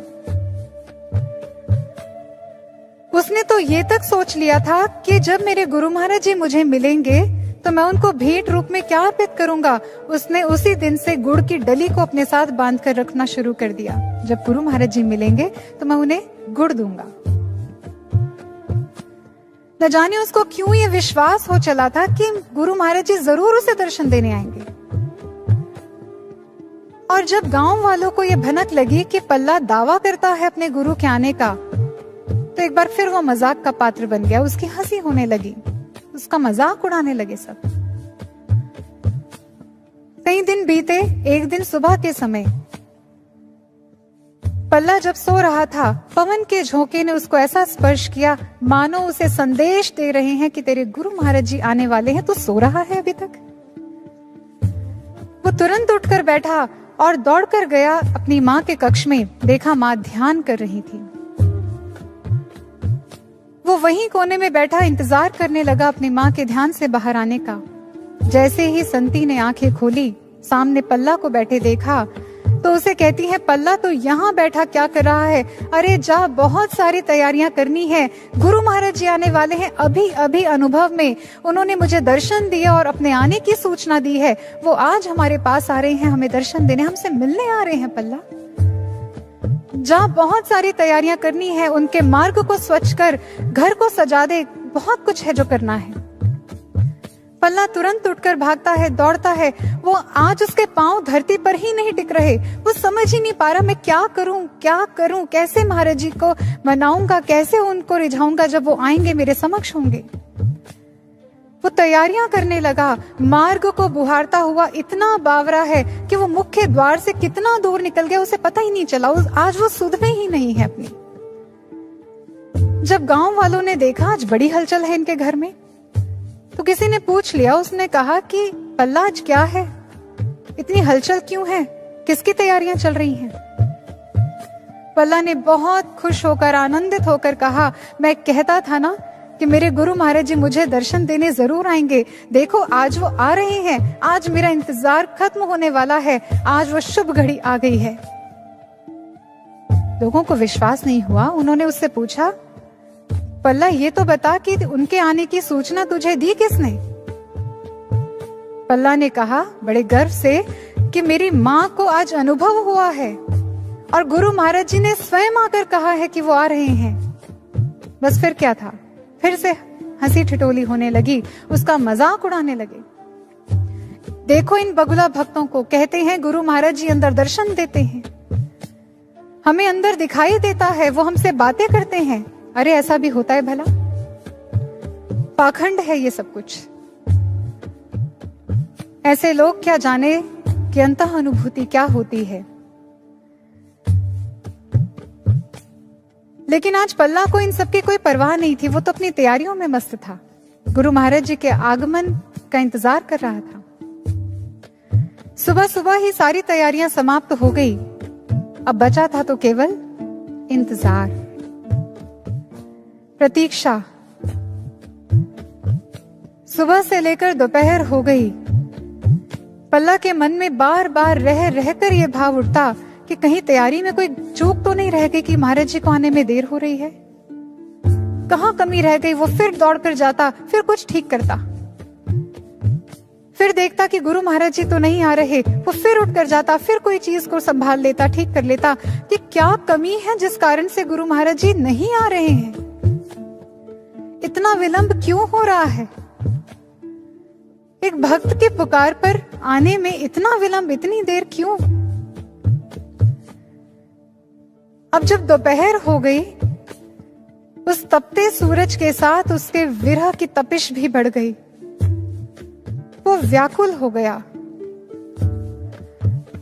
उसने तो ये तक सोच लिया था कि जब मेरे गुरु महाराज जी मुझे मिलेंगे तो मैं उनको भेंट रूप में क्या अर्पित करूंगा। उसने उसी दिन से गुड़ की डली को अपने साथ बांध कर रखना शुरू कर दिया। जब गुरु महाराज जी मिलेंगे तो मैं उन्हें गुड़ दूंगा। न जाने उसको क्यों ये विश्वास हो चला था कि गुरु महाराज जी जरूर उसे दर्शन देने आएंगे। और जब गांव वालों को ये भनक लगी कि पल्ला दावा करता है अपने गुरु के आने का, तो एक बार फिर वो मजाक का पात्र बन गया। उसकी हंसी होने लगी, उसका मजाक उड़ाने लगे सब। कई दिन बीते। एक दिन सुबह के समय पल्ला जब सो रहा था, पवन के झोंके ने उसको ऐसा स्पर्श किया मानो उसे संदेश दे रहे हैं कि तेरे गुरु महाराज जी आने वाले हैं, तो सो रहा है अभी तक। वो तुरंत उठकर बैठा और दौड़कर गया अपनी माँ के कक्ष में। देखा माँ ध्यान कर रही थी। वो वहीं कोने में बैठा इंतजार करने लगा अपनी माँ के ध्यान से बाहर आने का। जैसे ही संती ने आंखें खोली, सामने पल्ला को बैठे देखा, तो उसे कहती है, पल्ला तो यहाँ बैठा क्या कर रहा है? अरे जा, बहुत सारी तैयारियां करनी है, गुरु महाराज जी आने वाले हैं। अभी अभी अनुभव में उन्होंने मुझे दर्शन दिए और अपने आने की सूचना दी है। वो आज हमारे पास आ रहे हैं, हमें दर्शन देने, हमसे मिलने आ रहे हैं। पल्ला जा, बहुत सारी तैयारियां करनी है, उनके मार्ग को स्वच्छ कर, घर को सजा दे, बहुत कुछ है जो करना है। पल्ला तुरंत उठकर भागता है, दौड़ता है। वो आज उसके पांव धरती पर ही नहीं टिक रहे। वो समझ ही नहीं पा रहा, मैं क्या करूं, कैसे महाराज जी को मनाऊंगा, कैसे उनको रिझाऊंगा जब वो आएंगे, मेरे समक्ष होंगे। वो तैयारियां करने लगा, मार्ग को बुहारता हुआ। इतना बावरा है कि वो मुख्य द्वार से कितना दूर निकल गया, उसे पता ही नहीं चला। आज वो सुध में ही नहीं है अपनी। जब गांव वालों ने देखा आज बड़ी हलचल है इनके घर में, तो किसी ने पूछ लिया। उसने कहा कि पल्ला आज क्या है, इतनी हलचल क्यों है, किसकी तैयारियां चल रही हैं? पल्ला ने बहुत खुश होकर, आनंदित होकर कहा, मैं कहता था ना कि मेरे गुरु महाराज जी मुझे दर्शन देने जरूर आएंगे। देखो आज वो आ रहे हैं, आज मेरा इंतजार खत्म होने वाला है, आज वो शुभ घड़ी आ गई है। लोगों को विश्वास नहीं हुआ। उन्होंने उससे पूछा, पल्ला ये तो बता कि उनके आने की सूचना तुझे दी किसने? पल्ला ने कहा बड़े गर्व से कि मेरी माँ को आज अनुभव हुआ है और गुरु महाराज जी ने स्वयं आकर कहा है कि वो आ रहे हैं। बस फिर क्या था, फिर से हंसी ठिठोली होने लगी, उसका मजाक उड़ाने लगे। देखो इन बगुला भक्तों को, कहते हैं गुरु महाराज जी अंदर दर्शन देते हैं, हमें अंदर दिखाई देता है, वो हमसे बातें करते हैं। अरे ऐसा भी होता है भला? पाखंड है ये सब कुछ। ऐसे लोग क्या जाने कि अंतः अनुभूति क्या होती है। लेकिन आज पल्ला को इन सब की कोई परवाह नहीं थी। वो तो अपनी तैयारियों में मस्त था, गुरु महाराज जी के आगमन का इंतजार कर रहा था। सुबह सुबह ही सारी तैयारियां समाप्त हो गई। अब बचा था तो केवल इंतजार, प्रतीक्षा। सुबह से लेकर दोपहर हो गई। पल्ला के मन में बार बार रह रहकर यह भाव उठता कि कहीं तैयारी में कोई चूक तो नहीं रह गई कि महाराज जी को आने में देर हो रही है, कहां कमी रह गई। वो फिर दौड़ कर जाता, फिर कुछ ठीक करता, फिर देखता कि गुरु महाराज जी तो नहीं आ रहे। वो फिर उठ कर जाता, फिर कोई चीज को संभाल लेता, ठीक कर लेता कि क्या कमी है जिस कारण से गुरु महाराज जी नहीं आ रहे हैं, इतना विलंब क्यों हो रहा है। एक भक्त की पुकार पर आने में इतना विलंब, इतनी देर क्यों। अब जब दोपहर हो गई, उस तपते सूरज के साथ उसके विरह की तपिश भी बढ़ गई। वो व्याकुल हो गया।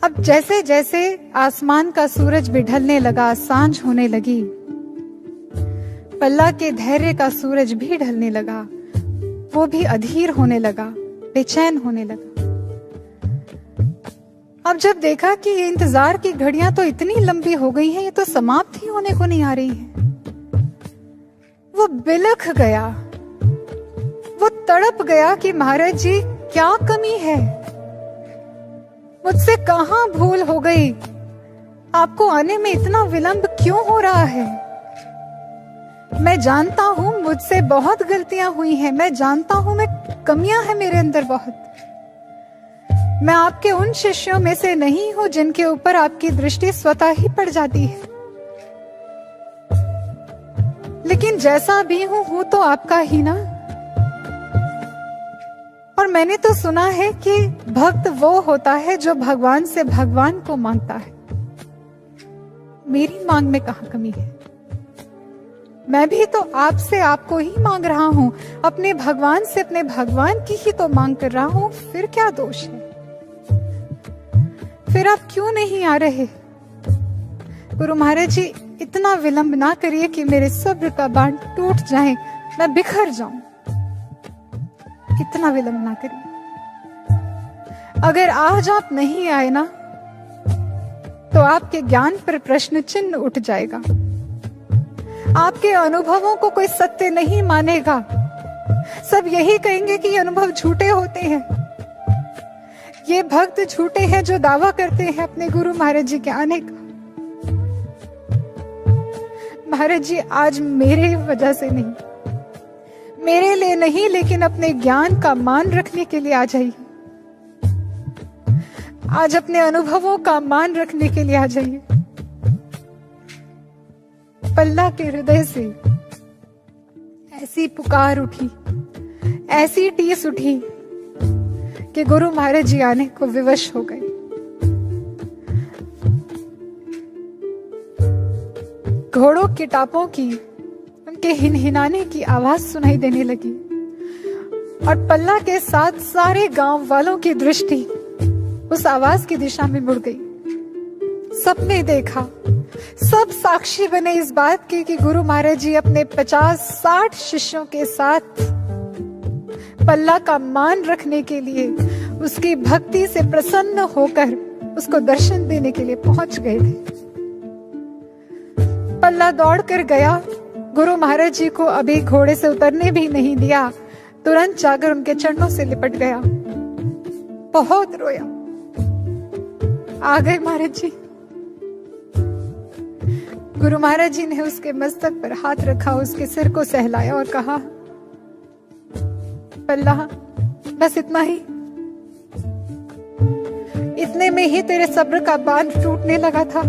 अब जैसे जैसे आसमान का सूरज भी ढलने लगा, सांझ होने लगी, पल्ला के धैर्य का सूरज भी ढलने लगा। वो भी अधीर होने लगा, बेचैन होने लगा। अब जब देखा कि ये इंतजार की घड़ियां तो इतनी लंबी हो गई हैं, ये तो समाप्त ही होने को नहीं आ रही है, वो बिलख गया, वो तड़प गया कि महाराज जी क्या कमी है, मुझसे कहां भूल हो गई, आपको आने में इतना विलंब क्यों हो रहा है। मैं जानता हूं मुझसे बहुत गलतियां हुई हैं, मैं जानता हूं मैं कमियां हैं मेरे अंदर बहुत। मैं आपके उन शिष्यों में से नहीं हूं जिनके ऊपर आपकी दृष्टि स्वतः ही पड़ जाती है, लेकिन जैसा भी हूं तो आपका ही ना। और मैंने तो सुना है कि भक्त वो होता है जो भगवान से भगवान को मांगता है। मेरी मांग में कहां कमी है, मैं भी तो आपसे आपको ही मांग रहा हूं, अपने भगवान से अपने भगवान की ही तो मांग कर रहा हूं, फिर क्या दोष है। फिर आप क्यों नहीं आ रहे। गुरु महाराज जी इतना विलंब ना करिए कि मेरे सब्र का बांध टूट जाए, मैं बिखर जाऊं, इतना विलंब ना करिए। अगर आज आप नहीं आए ना तो आपके ज्ञान पर प्रश्न चिन्ह उठ जाएगा, आपके अनुभवों को कोई सत्य नहीं मानेगा, सब यही कहेंगे कि ये अनुभव झूठे होते हैं, ये भक्त झूठे हैं जो दावा करते हैं अपने गुरु महाराज जी के आने का। महाराज जी आज मेरे वजह से नहीं, मेरे लिए नहीं, लेकिन अपने ज्ञान का मान रखने के लिए आ जाइए, आज अपने अनुभवों का मान रखने के लिए आ जाइए। पल्ला के हृदय से ऐसी पुकार उठी, ऐसी टीस उठी कि गुरु महाराज जी आने को विवश हो गए। घोड़ों के टापों की, उनके हिनहिनाने की आवाज सुनाई देने लगी और पल्ला के साथ सारे गांव वालों की दृष्टि उस आवाज की दिशा में मुड़ गई। सबने देखा, सब साक्षी बने इस बात की कि गुरु महाराज जी अपने 50-60 शिष्यों के साथ पल्ला का मान रखने के लिए, उसकी भक्ति से प्रसन्न होकर उसको दर्शन देने के लिए पहुंच गए थे। पल्ला दौड़ कर गया, गुरु महाराज जी को अभी घोड़े से उतरने भी नहीं दिया, तुरंत जाकर उनके चरणों से लिपट गया, बहुत रोया। आ गए महाराज जी। गुरु महाराज जी ने उसके मस्तक पर हाथ रखा, उसके सिर को सहलाया और कहा, पल्ला बस इतना ही, इतने में ही तेरे सब्र का बांध टूटने लगा था।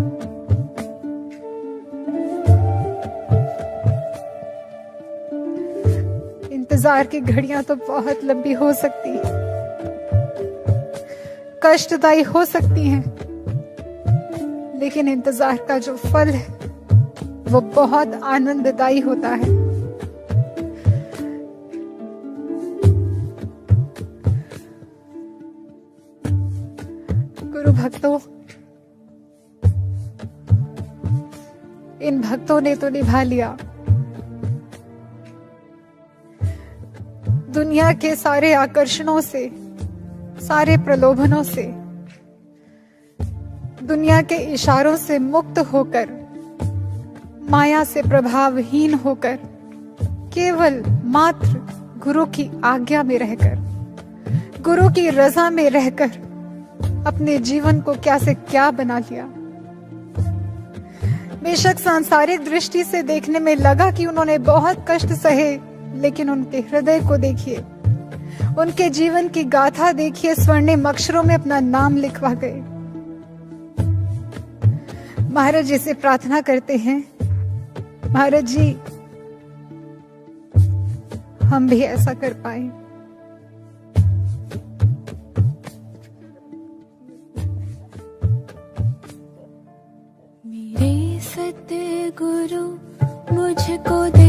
इंतजार की घड़ियां तो बहुत लंबी हो सकती हैं, कष्टदायी हो सकती हैं, लेकिन इंतजार का जो फल है वो बहुत आनंददायी होता है। गुरु भक्तों, इन भक्तों ने तो निभा लिया दुनिया के सारे आकर्षणों से, सारे प्रलोभनों से, दुनिया के इशारों से मुक्त होकर, माया से प्रभावहीन होकर, केवल मात्र गुरु की आज्ञा में रहकर, गुरु की रजा में रहकर अपने जीवन को क्या से क्या बना लिया। बेशक सांसारिक दृष्टि से देखने में लगा कि उन्होंने बहुत कष्ट सहे, लेकिन उनके हृदय को देखिए, उनके जीवन की गाथा देखिए, स्वर्णिम अक्षरों में अपना नाम लिखवा गए। महाराज जी से प्रार्थना करते हैं, महाराज जी हम भी ऐसा कर पाए। मेरे सतगुरु मुझको दे